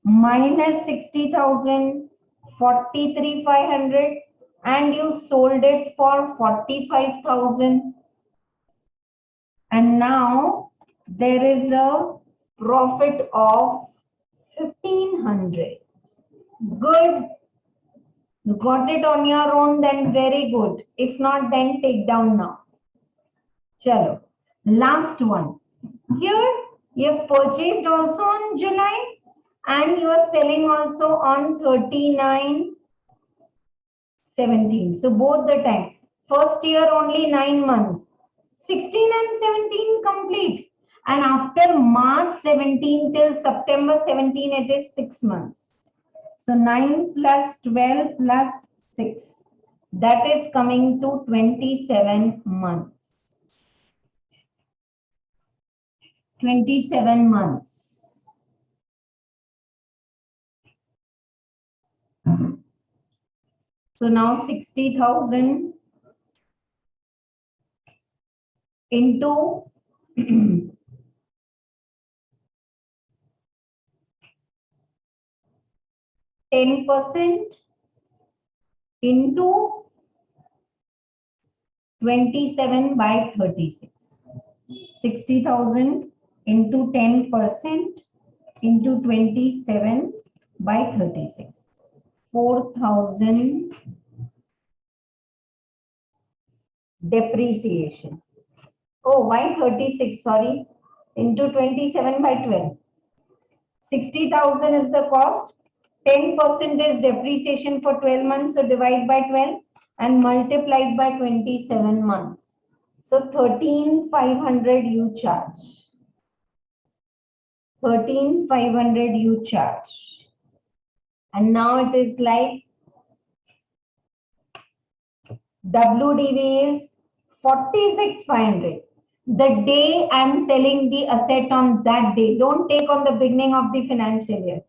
minus 60,000, 43,500, and you sold it for 45,000. And now there is a profit of 1,500. Good. You got it on your own, then very good. If not, then take down now. Chalo. Last one. Here you have purchased also on July and you are selling also on 39/17. So both the time. First year only 9 months. 16 and 17 complete. And after March 17 till September 17, it is 6 months. So 9 plus 12 plus 6. That is coming to 27 months. 27 months. So now 60,000 into 10% into 27 by 36. 60,000 into 10% into 27 by 36. 4,000 depreciation. Oh, why 36? Sorry. Into 27 by 12. 60,000 is the cost. 10% is depreciation for 12 months. So divide by 12 and multiplied by 27 months. So 13,500 you charge. 13,500 you charge. And now it is like WDV is 46,500. The day I'm selling the asset on that day. Don't take on the beginning of the financial year.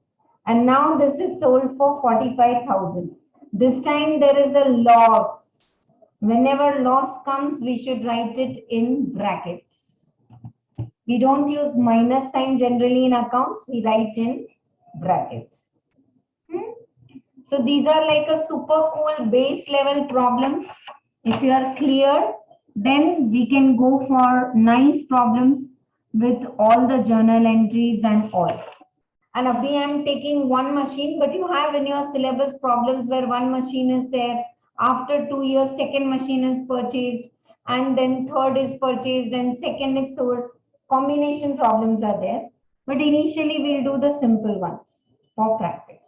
And now this is sold for 45,000. This time there is a loss. Whenever loss comes, we should write it in brackets. We don't use minus sign generally in accounts. We write in brackets. So these are like a super cool base level problems. If you are clear, then we can go for nice problems with all the journal entries and all. And Abhi, I'm taking one machine, but you have in your syllabus problems where one machine is there. After 2 years, second machine is purchased, and then third is purchased, and second is sold. Combination problems are there. But initially, we'll do the simple ones for practice.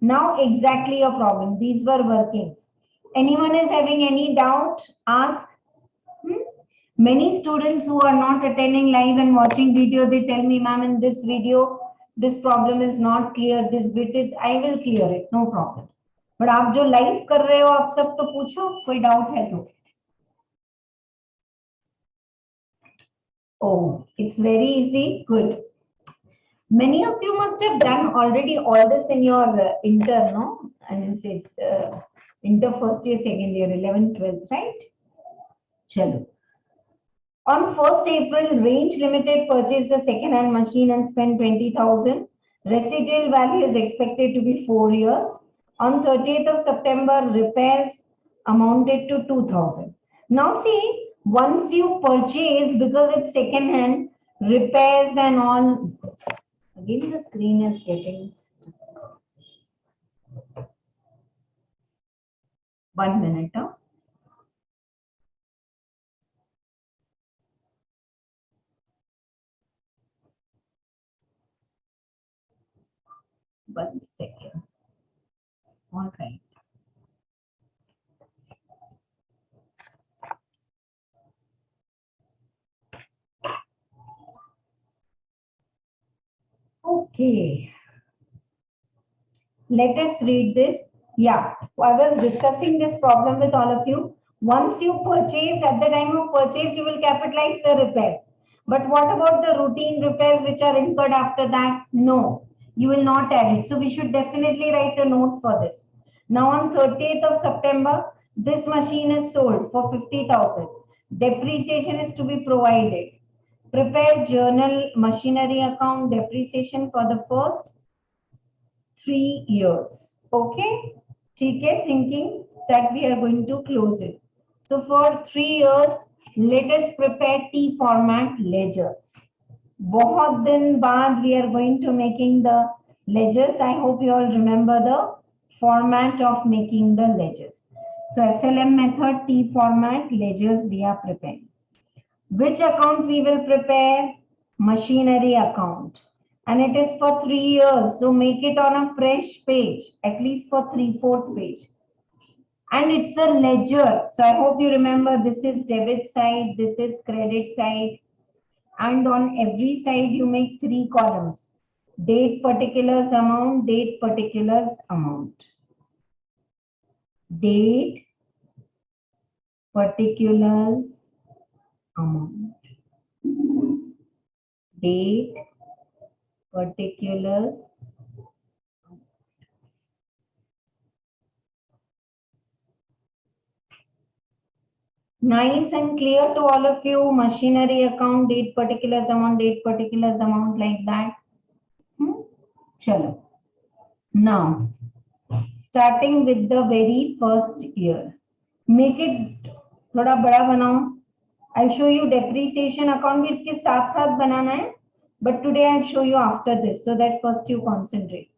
Now, exactly your problem. These were workings. Anyone is having any doubt? Ask. Many students who are not attending live and watching video, they tell me, ma'am, in this video, this problem is not clear. This bit is, I will clear it, no problem. But आप जो live कर रहे हो, आप सब तो पूछो, कोई doubt है तो. Oh, it's very easy. Good. Many of you must have done already all this in your inter, no? And it says inter first year, second year, 11th, 12th, right? Chalo. On 1st April, Range Limited purchased a second-hand machine and spent 20,000. Residual value is expected to be 4 years. On 30th of September, repairs amounted to 2,000. Now see, once you purchase, because it's second-hand, repairs and all. Again, the screen is getting stuck. 1 minute. Huh? One second. All right. Okay. Let us read this. Yeah, I was discussing this problem with all of you. Once you purchase, at the time of purchase, you will capitalize the repairs. But what about the routine repairs which are incurred after that? No, you will not add it. So we should definitely write a note for this. Now on 30th of September, this machine is sold for 50,000. Depreciation is to be provided. Prepare journal machinery account depreciation for the first 3 years. Okay, okay, thinking that we are going to close it. So for 3 years, let us prepare T format ledgers. बहुत दिन बाद we are going to making the ledgers. I hope you all remember the format of making the ledgers. So SLM method, T format, ledgers we are preparing. Which account we will prepare? Machinery account. And it is for 3 years. So make it on a fresh page, at least for 3/4 page. and it's a ledger. So I hope you remember, this is debit side, this is credit side, and on every side you make 3 columns: date, particulars, amount, date, particulars, amount. Date, particulars, amount. Date, particulars. Nice and clear to all of you. Machinery account, date, particulars, amount, date, particulars, amount, like that. Chalo. Now, starting with the very first year. Make it थोड़ा बड़ा बनाओ. I'll show you depreciation account भी इसके साथ साथ बनाना है. But today I'll show you after this, so that first you concentrate.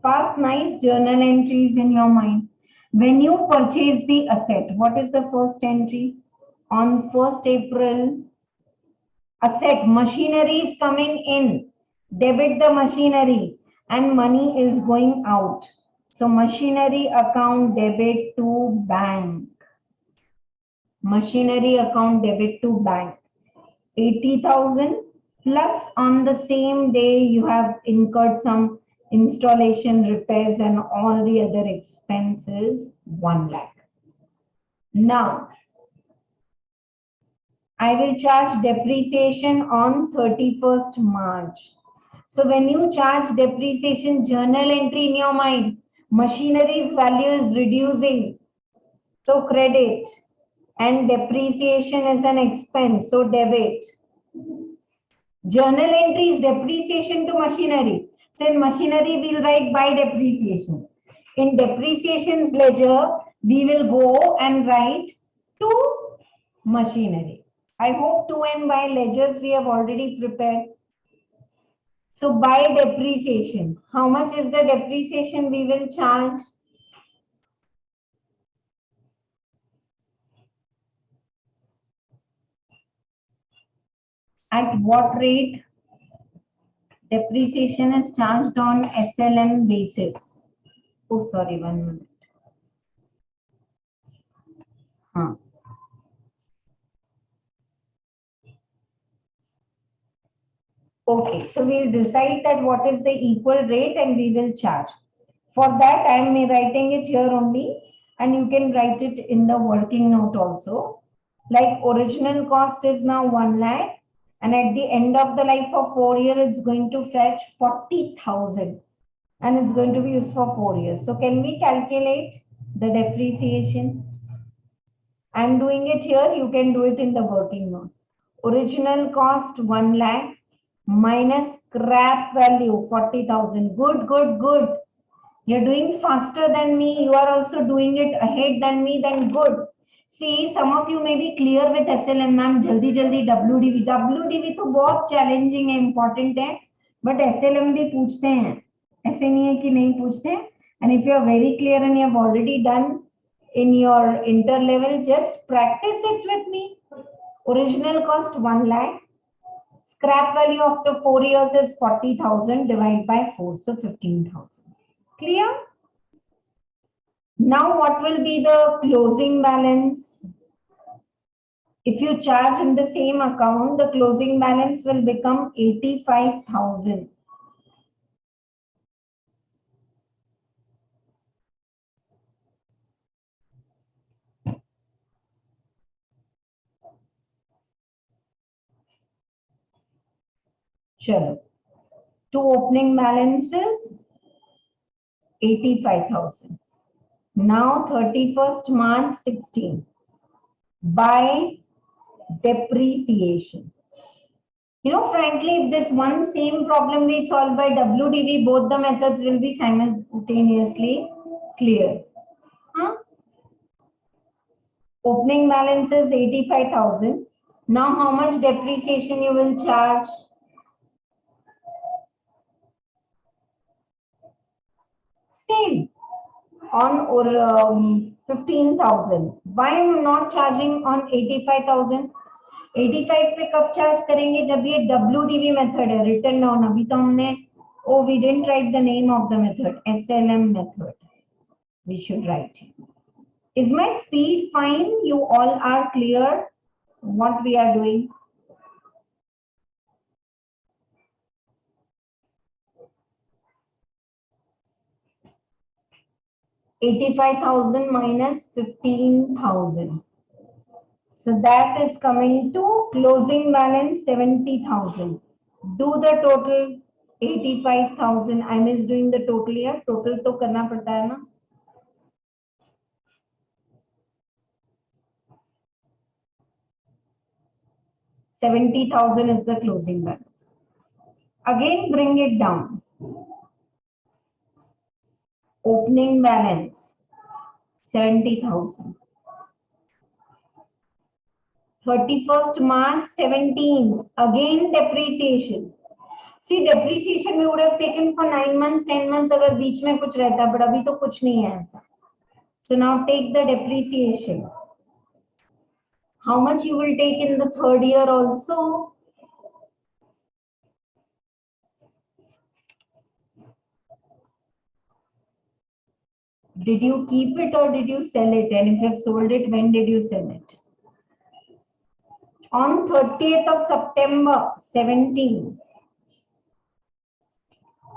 Pass nice journal entries in your mind. When you purchase the asset, what is the first entry? On 1st April, asset, machinery is coming in. Debit the machinery and money is going out. So machinery account debit to bank. Machinery account debit to bank. 80,000 plus on the same day you have incurred some installation, repairs and all the other expenses, 1 lakh. Now, I will charge depreciation on 31st March. So when you charge depreciation, journal entry in your mind, machinery's value is reducing. So credit, and depreciation is an expense. So debit. Journal entry is depreciation to machinery. So in machinery, we'll write by depreciation. In depreciation's ledger, we will go and write to machinery. I hope to and by ledgers we have already prepared. So by depreciation, how much is the depreciation we will charge? At what rate depreciation is charged on SLM basis? Oh, sorry, 1 minute. Okay, so we'll decide that what is the equal rate and we will charge. For that, I am writing it here only, and you can write it in the working note also. Like original cost is now 1 lakh, and at the end of the life of 4 years, it's going to fetch 40,000, and it's going to be used for 4 years. So can we calculate the depreciation? I'm doing it here, you can do it in the working note. Original cost 1 lakh minus scrap value 40,000. Good, good, good. You're doing faster than me. You are also doing it ahead than me. Then good. See, some of you may be clear with SLM, ma'am. Jaldi jaldi WDV. WDV तो बहुत challenging है, important है. But SLM भी पूछते हैं. ऐसे नहीं है कि नहीं पूछते हैं. And if you are very clear and you have already done in your inter level, just practice it with me. Original cost 1 lakh. Scrap value after 4 years is 40,000 divided by 4, so 15,000. Clear? Now what will be the closing balance? If you charge in the same account, the closing balance will become 85,000. Chalo. Two opening balances, 85,000. Now 31st March 16. By depreciation. You know, frankly, if this one same problem we solve by WDV, both the methods will be simultaneously clear. Huh? Opening balance is 85,000. Now how much depreciation you will charge? Same. On 15,000. Why I am not charging on 85,000? 85 पे कब charge करेंगे जब ये WDV method है, return down. अभी तो हमने we didn't write the name of the method, SLM method. We should write it. Is my speed fine? You all are clear what we are doing? $85,000 minus 15,000. So that is coming to closing balance 70,000. Do the total 85,000. I miss doing the total here. Total तो करना पड़ता है ना. 70,000 is the closing balance. Again, bring it down. Opening balance 70,000. 31st March 17. Again depreciation. See, depreciation we would have taken for 9 months, 10 months अगर बीच में कुछ रहता, but अभी तो कुछ नहीं है ऐसा. So now take the depreciation. How much you will take in the third year also? Did you keep it or did you sell it? And if you have sold it, when did you sell it? On 30th of September 17.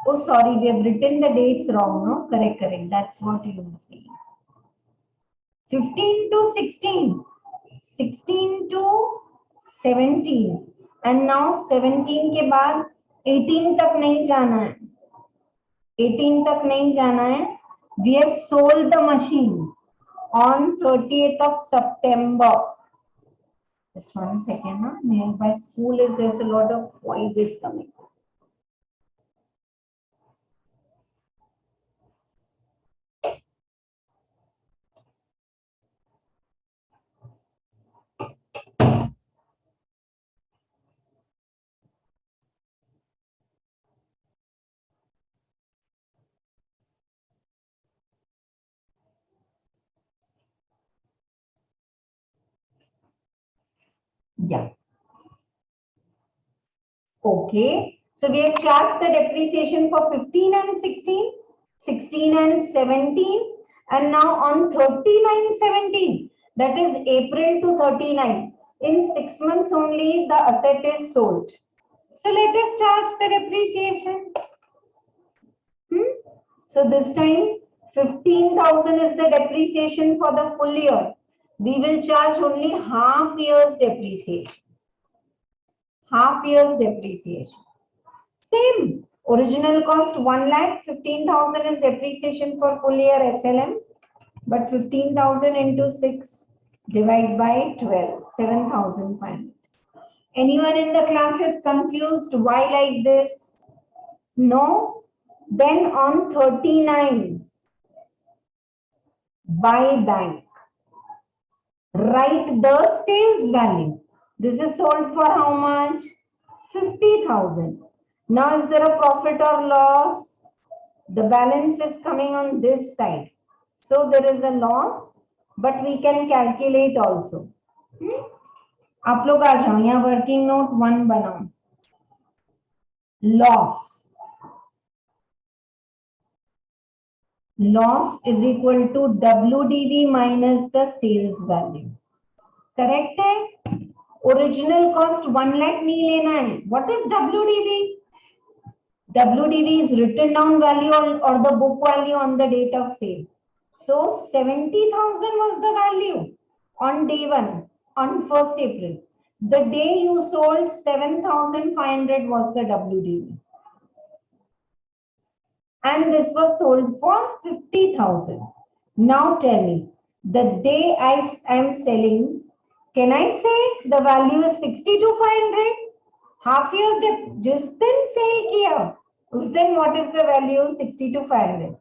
Oh, sorry, we have written the dates wrong, no? Correct. That's what you will see. 15 to 16. 16 to 17. And now 17 के बाद 18 तक नहीं जाना है. 18 तक नहीं जाना है. We have sold the machine on 30th of September. Just 1 second. Huh? Nearby school is there's a lot of voices coming. Yeah. Okay. So we have charged the depreciation for 15 and 16, 16 and 17, and now on 39-17, that is April to 39. In 6 months only the asset is sold. So let us charge the depreciation. So this time 15,000 is the depreciation for the full year. We will charge only half year's depreciation. Half year's depreciation. Same. Original cost 1 lakh, 15,000 is depreciation for full year SLM. But 15,000 into 6 divided by 12, 7,500. Anyone in the class is confused? Why like this? No? Then on 39, buy bank. Write the sales value. This is sold for how much? 50,000. Now is there a profit or loss? The balance is coming on this side. So there is a loss, but we can calculate also. आप लोग आ जाओ यहाँ working note 1 बनाओ. Loss is equal to WDV minus the sales value. Correct है? Original cost 1 lakh नहीं लेना है. What is WDV? WDV is written down value or the book value on the date of sale. So 70,000 was the value on day 1, on 1st April. The day you sold 7,500 was the WDV. And this was sold for 50,000. Now tell me, the day I am selling, can I say the value is 62,500? Half year's just then sale kiya. Then what is the value? 62,500.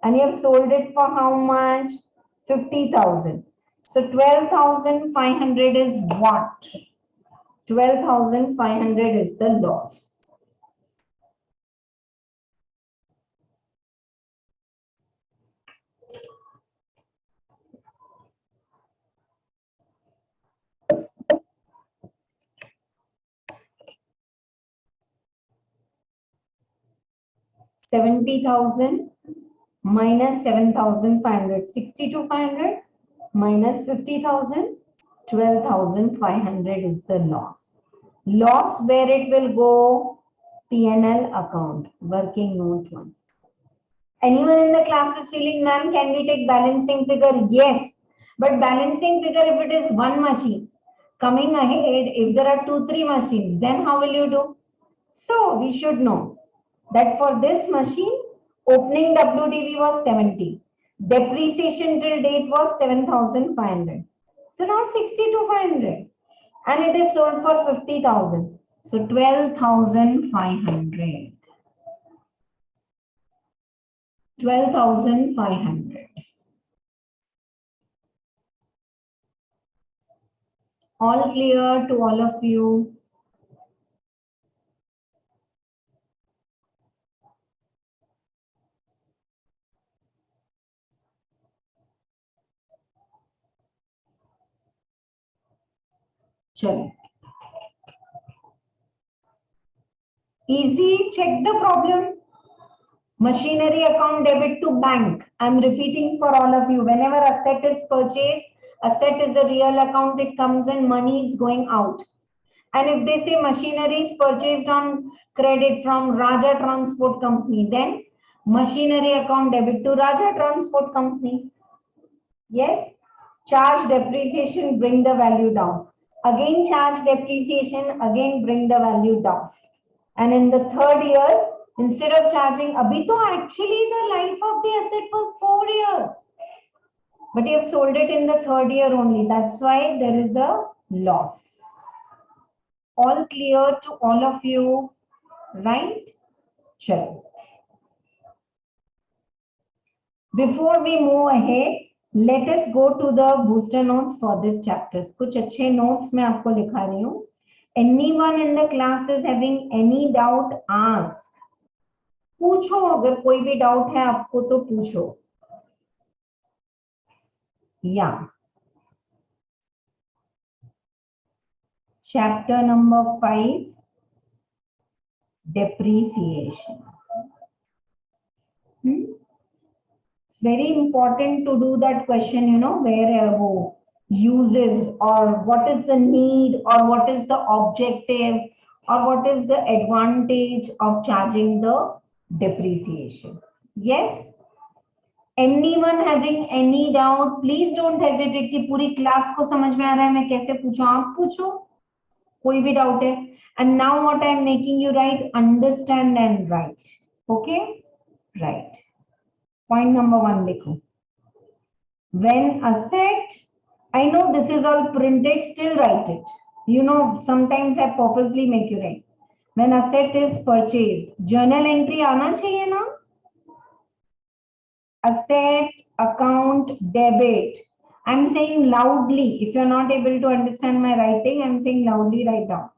And you have sold it for how much? 50,000. So 12,500 is what? 12,500 is the loss. $70,000 minus 7,500, 62,500. minus 50,000, 12,500 is the loss. Loss where it will go? P&L account, working note 1. Anyone in the class is feeling, ma'am, can we take balancing figure? Yes. But balancing figure, if it is one machine, coming ahead, if there are 2-3 machines, then how will you do? So we should know that for this machine, opening WDV was 70. Depreciation till date was 7,500. So now 62,500. And it is sold for 50,000. So 12,500. 12,500. All clear to all of you? Chalo. Easy, check the problem. Machinery account debit to bank. I'm repeating for all of you. Whenever asset is purchased, asset is a real account, it comes in, money is going out. And if they say machinery is purchased on credit from Raja Transport Company, then machinery account debit to Raja Transport Company. Yes? Charge depreciation, bring the value down. Again charge depreciation, again bring the value down. And in the third year, instead of charging, abhi to actually the life of the asset was 4 years. But you have sold it in the third year only. That's why there is a loss. All clear to all of you, right? Sure. Before we move ahead, let us go to the booster notes for this chapter. कुछ अच्छे notes मैं आपको लिखा रही हूँ. Anyone in the class is having any doubt, ask. पूछो, अगर कोई भी डाउट है आपको तो पूछो. Yeah. Chapter number 5, depreciation. It's very important to do that question, you know, where uses or what is the need or what is the objective or what is the advantage of charging the depreciation. Yes? Anyone having any doubt, please don't hesitate कि पूरी class को समझ में आ रहा है मैं कैसे पूछूं, आप पूछो, कोई भी डाउट है. And now what I am making you write, understand and write. Okay? Right. Point number 1 देखो. When asset, I know this is all printed, still write it. You know, sometimes I purposely make you write. When asset is purchased, journal entry आना चाहिए ना? Asset account debit. I'm saying loudly. If you're not able to understand my writing, I'm saying loudly, write down.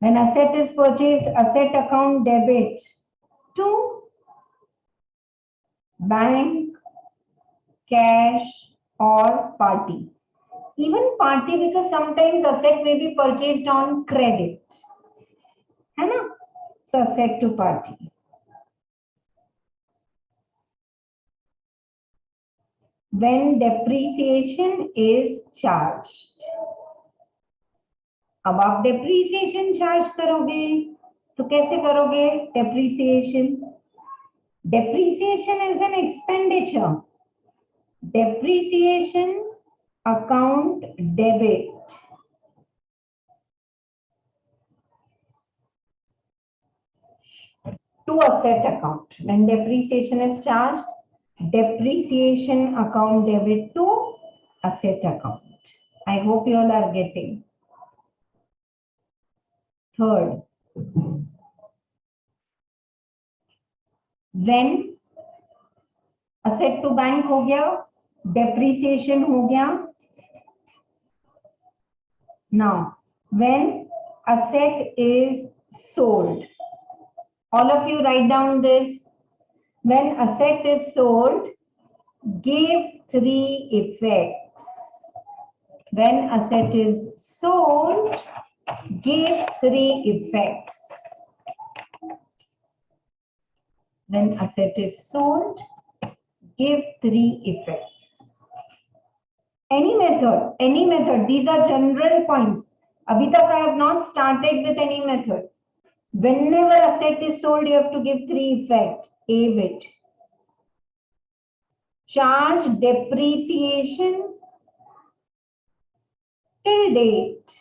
When asset is purchased, asset account debit to bank, cash or party. Even party, because sometimes asset may be purchased on credit. है ना? So asset to party. When depreciation is charged. अब आप depreciation charge करोगे तो कैसे करोगे? Depreciation is an expenditure. Depreciation account debit to asset account. When depreciation is charged, depreciation account debit to asset account. I hope you all are getting. Third, when asset to bank हो गया, depreciation हो गया. Now, when asset is sold, all of you write down this. When asset is sold, give 3 effects. When asset is sold, give 3 effects. When asset is sold, give 3 effects. Any method. These are general points. Abhi tak I have not started with any method. Whenever asset is sold, you have to give three effects. A bit. Charge depreciation till date.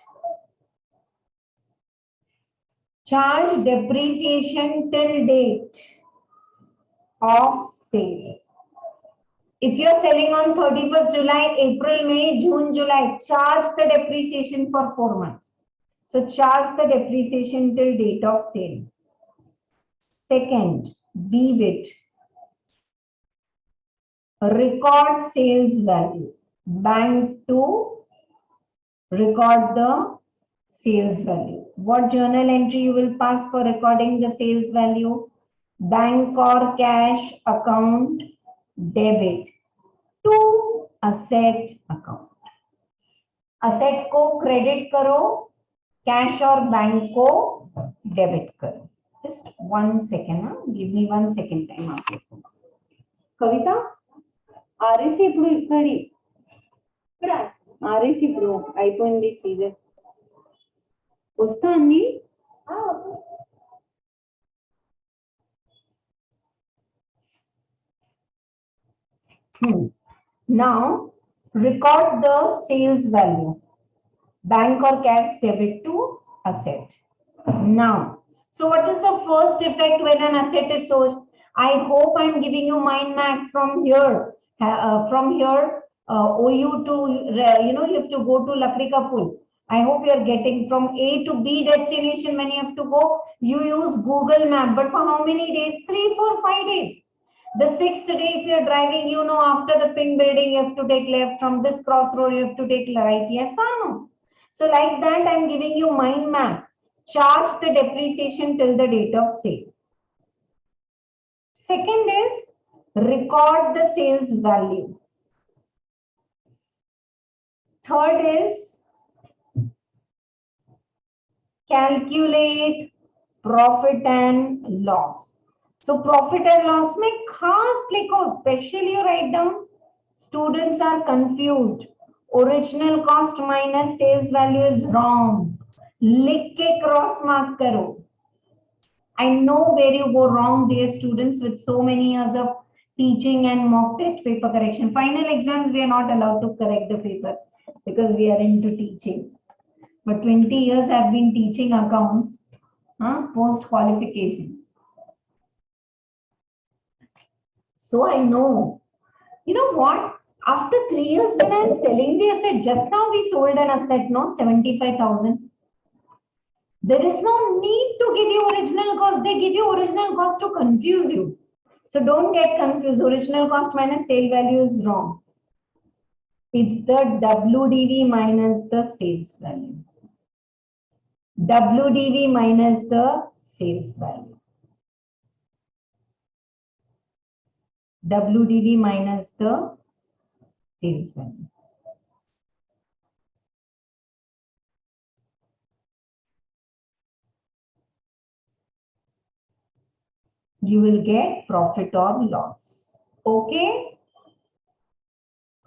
Charge depreciation till date of sale. If you are selling on 31st July, April, May, June, July, charge the depreciation for 4 months. So charge the depreciation till date of sale. Second, B bit. Record sales value. Bank to record the sales value. What journal entry you will pass for recording the sales value? Bank or cash account debit to asset account. Asset को credit करो, cash और bank को debit करो. Just 1 second, huh? Give me 1 second time. Kavita, RAC ఇప్పుడు ఇక్కడి RAC ఇప్పుడు అయిపోయింది season వస్తా అన్ని Now record the sales value, bank or cash debit to asset. Now, so what is the first effect when an asset is sold? I hope I'm giving you mind map from here. OU to you have to go to Lakrika Pool. I hope you are getting from A to B destination. When you have to go, you use Google Map. But for how many days? 3, 4, 5 days. The 6th day, if you're driving, you know, after the pink building, you have to take left. From this crossroad, you have to take right. Yes or no? So like that, I'm giving you mind map. Charge the depreciation till the date of sale. Second is record the sales value. Third is calculate profit and loss. So profit and loss में खास लिखो, specially you write down. Students are confused. Original cost minus sales value is wrong. लिख के cross mark करो. I know where you go wrong, dear students, with so many years of teaching and mock test paper correction. Final exams, we are not allowed to correct the paper because we are into teaching. But 20 years I've been teaching accounts, post qualification. So I know. You know what? After 3 years, when I'm selling the asset, just now we sold an asset, no, 75,000. There is no need to give you original cost. They give you original cost to confuse you. So don't get confused. Original cost minus sale value is wrong. It's the WDV minus the sales value. WDV minus the sales value. WDV minus the sales value. You will get profit or loss. Okay?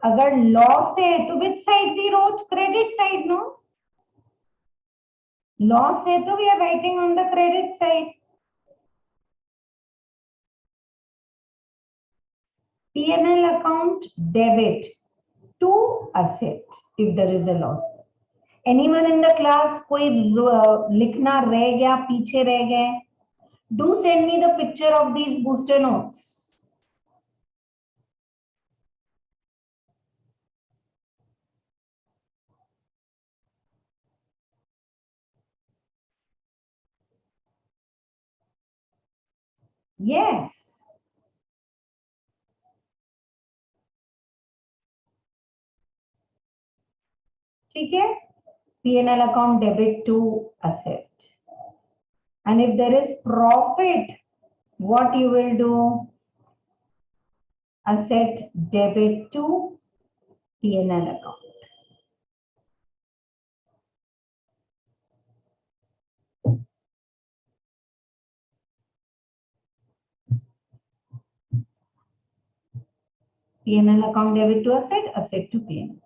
अगर loss है तो which side we wrote? Credit side, no? Loss है तो we are writing on the credit side. P&L account debit to asset if there is a loss. Anyone in the class कोई लिखना रह गया, पीछे रह गए? Do send me the picture of these booster notes. Yes. ठीक है? P&L account debit to asset. And if there is profit, what you will do? Asset debit to P&L account. P&L account debit to asset, asset to P&L.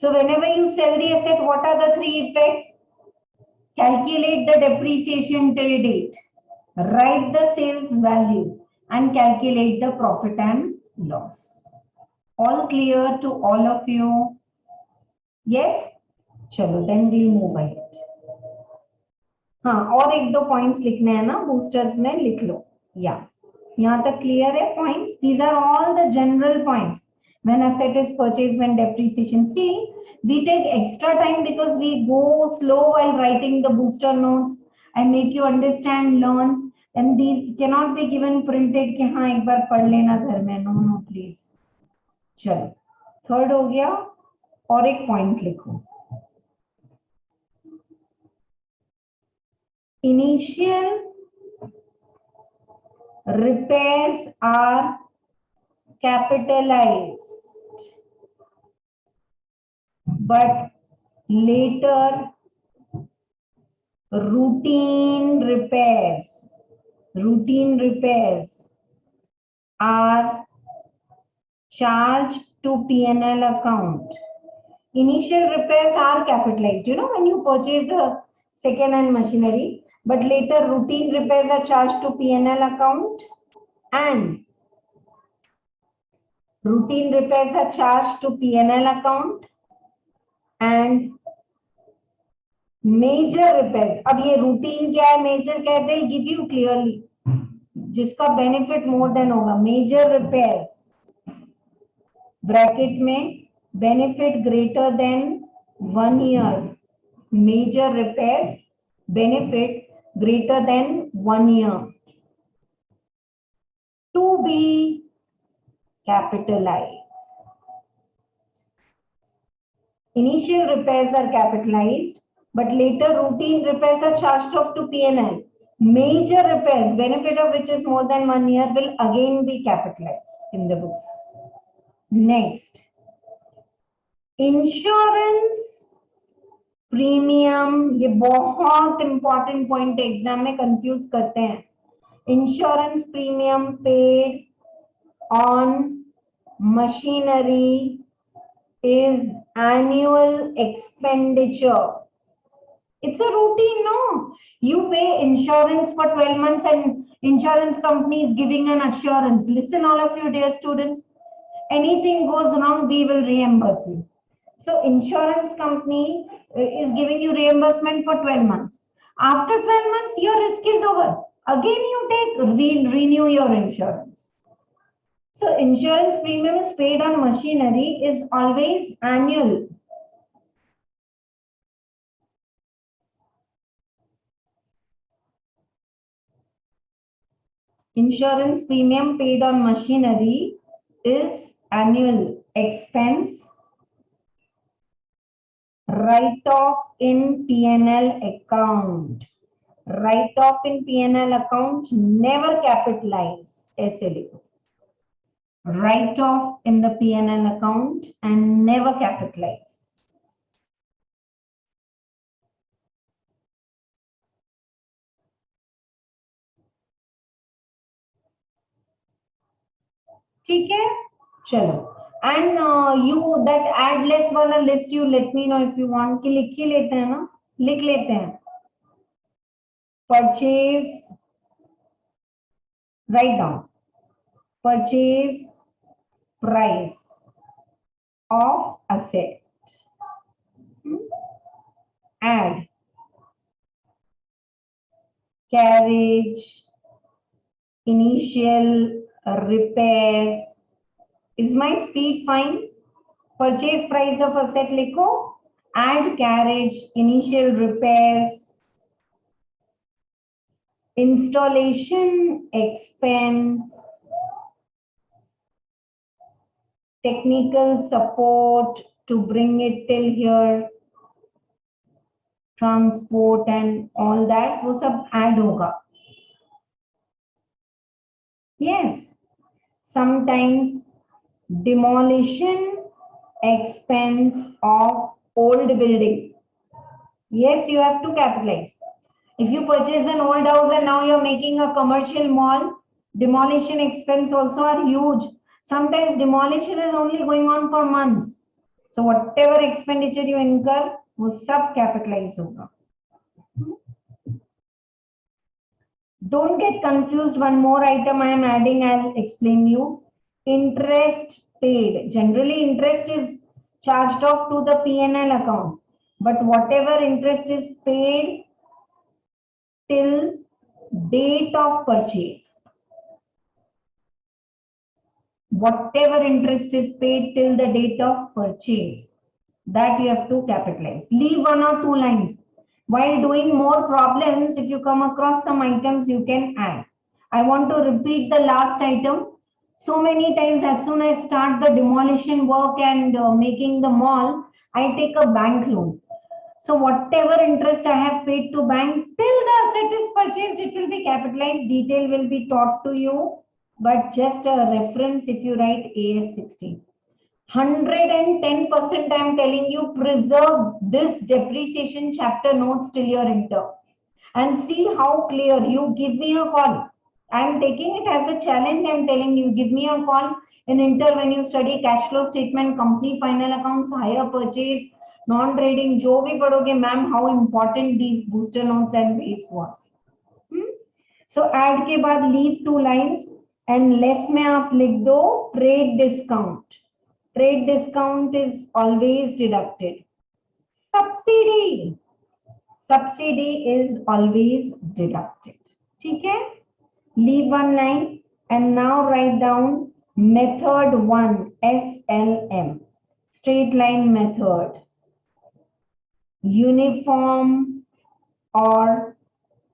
So whenever you sell the asset, what are the three effects? Calculate the depreciation till date, write the sales value, and calculate the profit and loss. All clear to all of you? Yes? Chalo, then we'll move ahead. हाँ, और एक दो points लिखने हैं ना, boosters में लिख लो. या यहाँ तक क्लियर है points? These are all the general points. When asset is purchased, when depreciation. See, we take extra time because we go slow while writing the booster notes. I make you understand, learn, and these cannot be given printed कि हाँ एक बार पढ़ लेना घर में. No, no, please. चलो, third हो गया. और एक पॉइंट लिखो. Initial repairs are capitalized, but later routine repairs are charged to P&L account. Initial repairs are capitalized. You know, when you purchase a second-hand machinery, but later routine repairs are charged to P&L account, and routine repairs are charged to P&L account, and major repairs. अब ये routine क्या है, major क्या है, they'll give you clearly. जिसका benefit more than होगा. Major repairs bracket में benefit greater than 1 year. Major repairs benefit greater than 1 year to be capitalized. Initial repairs are capitalized, but later routine repairs are charged off to P&L. Major repairs, benefit of which is more than 1 year, will again be capitalized in the books. Next, insurance premium. ये बहुत important point है, exam में confuse करते हैं. Insurance premium paid on machinery is annual expenditure. It's a routine, no? You pay insurance for 12 months and insurance company is giving an assurance. Listen, all of you dear students, anything goes wrong, we will reimburse you. So insurance company is giving you reimbursement for 12 months. After 12 months, your risk is over. Again, you take renew your insurance. So insurance premium is paid on machinery is always annual. Insurance premium paid on machinery is annual expense. Write-off in P&L account. Write-off in P&L account, never capitalize. Write-off in the P&L account and never capitalize. ठीक है, चलो. And you that add less वाला list you let me know if you want. कि लिख ही लेते हैं ना, लिख लेते हैं. Purchase, write down. Purchase price of asset. Add carriage, initial repairs. Is my speed fine? Purchase price of asset लिखो. Add carriage, initial repairs, installation expense, technical support to bring it till here, transport and all that, वो सब add होगा. Yes, sometimes demolition expense of old building. Yes, you have to capitalize. If you purchase an old house and now you're making a commercial mall, demolition expense also are huge. Sometimes demolition is only going on for months. So whatever expenditure you incur, वो सब capitalize होगा. Don't get confused. One more item I am adding, I'll explain you. Interest paid. Generally, interest is charged off to the P&L account. But whatever interest is paid till date of purchase. Whatever interest is paid till the date of purchase, that you have to capitalize. Leave one or two lines. While doing more problems, if you come across some items, you can add. I want to repeat the last item. So many times, as soon as I start the demolition work and making the mall, I take a bank loan. So whatever interest I have paid to bank till the asset is purchased, it will be capitalized. Detail will be taught to you, but just a reference if you write AS 16. 110% I am telling you, preserve this depreciation chapter notes till your inter and see how clear. You give me a call. I am taking it as a challenge. I am telling you, give me a call in inter when you study cash flow statement, company final accounts, hire purchase, non-trading, जो भी पढ़ोगे ma'am, how important these booster notes and base was. So add के बाद leave two lines and less में आप लिख दो trade discount. Trade discount is always deducted. Subsidy. Subsidy is always deducted. ठीक है? Leave one line and now write down method 1, SLM. Straight line method. Uniform or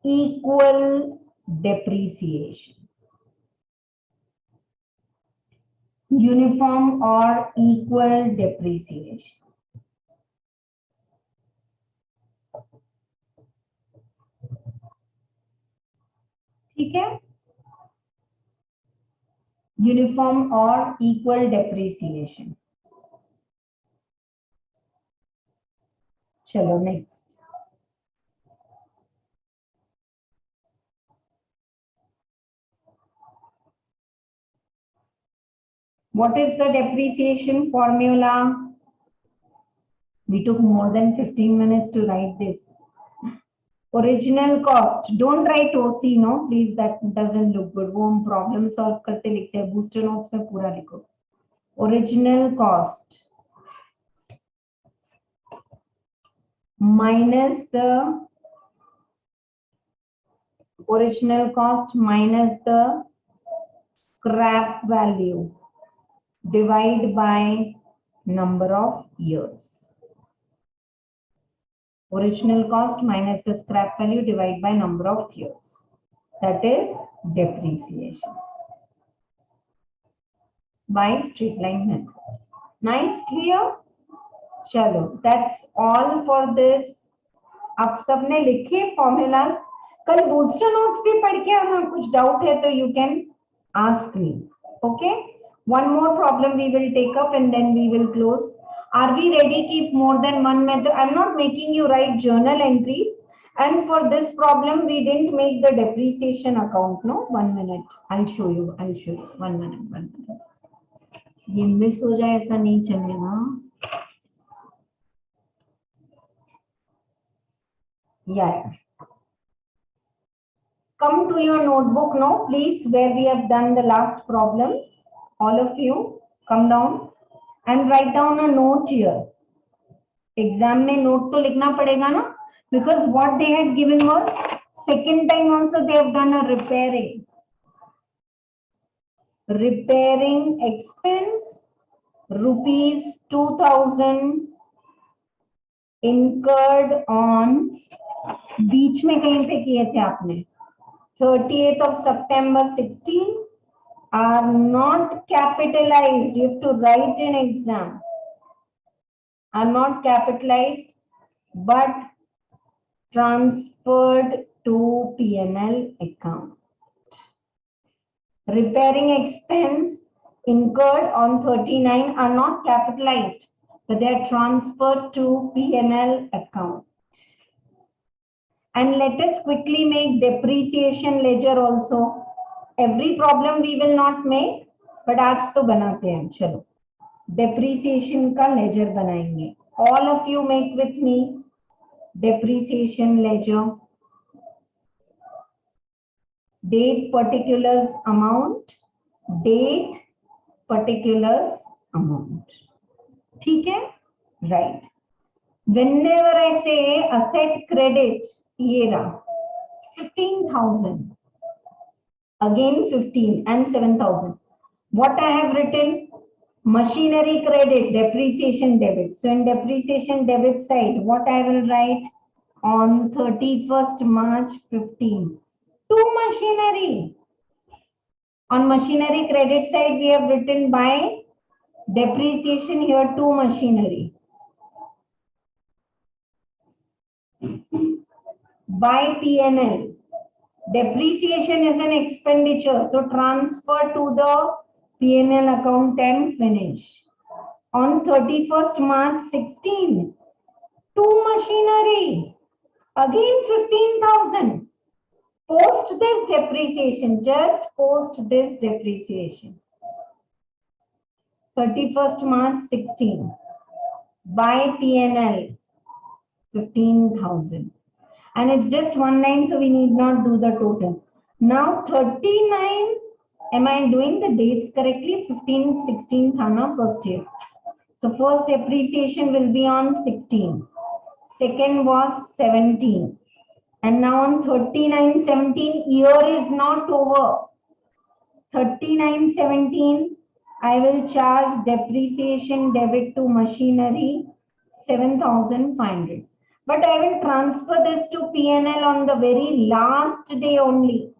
equal depreciation. Uniform or equal depreciation. ठीक है? Uniform or equal depreciation. चलो next. What is the depreciation formula? We took more than 15 minutes to write this. Original cost. Don't write OC, no, please. That doesn't look good. वो हम problem solve करते लिखते हैं. Booster notes में पूरा लिखो. Original cost minus the original cost minus the scrap value. Divide by number of years. Original cost minus the scrap value divide by number of years. That is depreciation by straight line method. Nice, clear? Chalo, that's all for this. आप सबने लिखे formulas. कल booster notes भी पढ़ के आना. कुछ doubt है तो you can ask me. Okay? One more problem we will take up and then we will close. Are we ready? Keep more than one method. I'm not making you write journal entries. And for this problem, we didn't make the depreciation account. No, 1 minute. I'll show you. I'll show you. 1 minute. 1 minute. ये miss हो जाए ऐसा नहीं चलेगा. Yeah. Come to your notebook now, please, where we have done the last problem. All of you come down and write down a note here. Exam में note तो लिखना पड़ेगा ना, because what they had given was second time also they have done a repairing expense rupees 2000 incurred on बीच में कहीं पे किए थे आपने 30th of September 16 are not capitalized. You have to write in exam. Are not capitalized but transferred to P&L account. Repairing expense incurred on 39 are not capitalized but they are transferred to P&L account. And let us quickly make depreciation ledger also. Every problem we will not make, but आज तो बनाते हैं. चलो. Depreciation का ledger बनाएंगे. All of you make with me depreciation ledger. Date, particulars, amount. Date, particulars, amount. ठीक है? Right. Whenever I say asset credit, ये रहा 15,000. Again 15 and 7,000. What I have written? Machinery credit, depreciation debit. So in depreciation debit side, what I will write? On 31st March 15. To machinery. On machinery credit side, we have written by depreciation here to machinery. By P&L. Depreciation is an expenditure, so transfer to the P&L account and finish. On 31st March 16, to machinery. Again 15,000. Post this depreciation, just post this depreciation. 31st March 16. By P&L, 15,000. And it's just one line, so we need not do the total. Now 39, am I doing the dates correctly? 15, 16, Thana, first year. So first depreciation will be on 16. Second was 17. And now on 39, 17, year is not over. 39, 17, I will charge depreciation debit to machinery 7,500. But I will transfer this to P&L on the very last day only.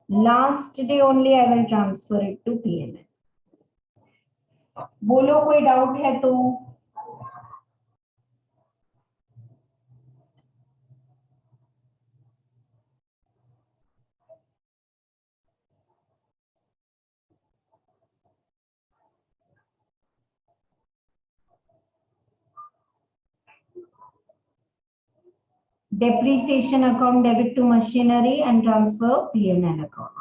Last day only I will transfer it to P&L. बोलो कोई doubt है तो. Depreciation account debit to machinery and transfer P&L account.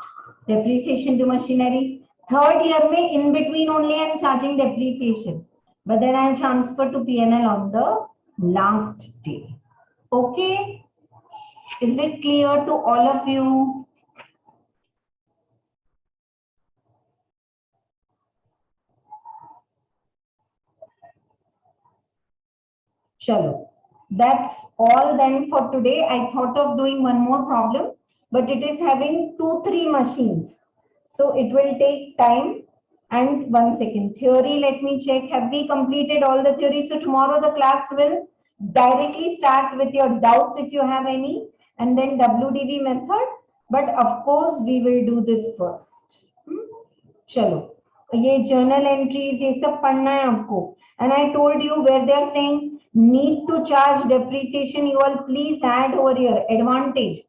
Depreciation to machinery. Third year में in between only I am charging depreciation, but then I transfer to P&L on the last day. Okay, is it clear to all of you? Chalo. That's all then for today. I thought of doing one more problem, but it is having 2-3 machines. So it will take time. And 1 second. Theory, let me check. Have we completed all the theory? So tomorrow the class will directly start with your doubts if you have any, and then WDV method. But of course, we will do this first. Chalo. ये journal entries, ये सब पढ़ना है आपको. And I told you where they are saying need to charge depreciation, you all please add over here advantage.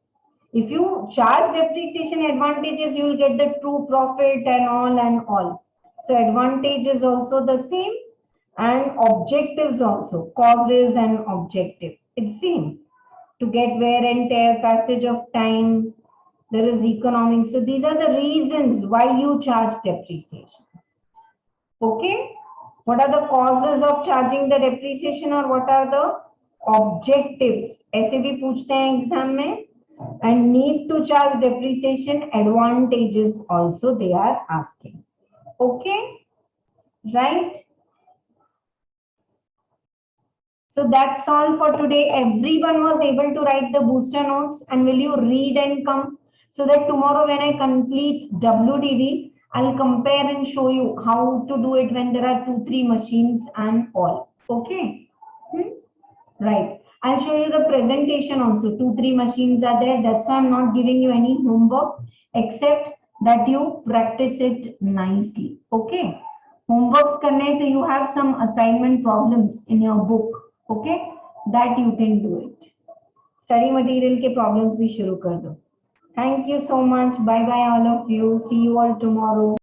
If you charge depreciation advantages, you will get the true profit and all. So advantage is also the same, and objectives also, causes and objective. It's same. To get wear and tear, passage of time, there is economics. So these are the reasons why you charge depreciation. Okay. What are the causes of charging the depreciation, or what are the objectives? ऐसे भी पूछते हैं exam में. And need to charge depreciation advantages also they are asking. Okay, right? So that's all for today. Everyone was able to write the booster notes, and will you read and come, so that tomorrow when I complete WDV, I'll compare and show you how to do it when there are 2-3 machines and all. Okay. Right. I'll show you the presentation also. 2-3 machines are there. That's why I'm not giving you any homework, except that you practice it nicely. Okay. Homeworks karne, so you have some assignment problems in your book. Okay. That you can do it. Study material ke problems bhi shuru kar do. Thank you so much. Bye bye all of you. See you all tomorrow.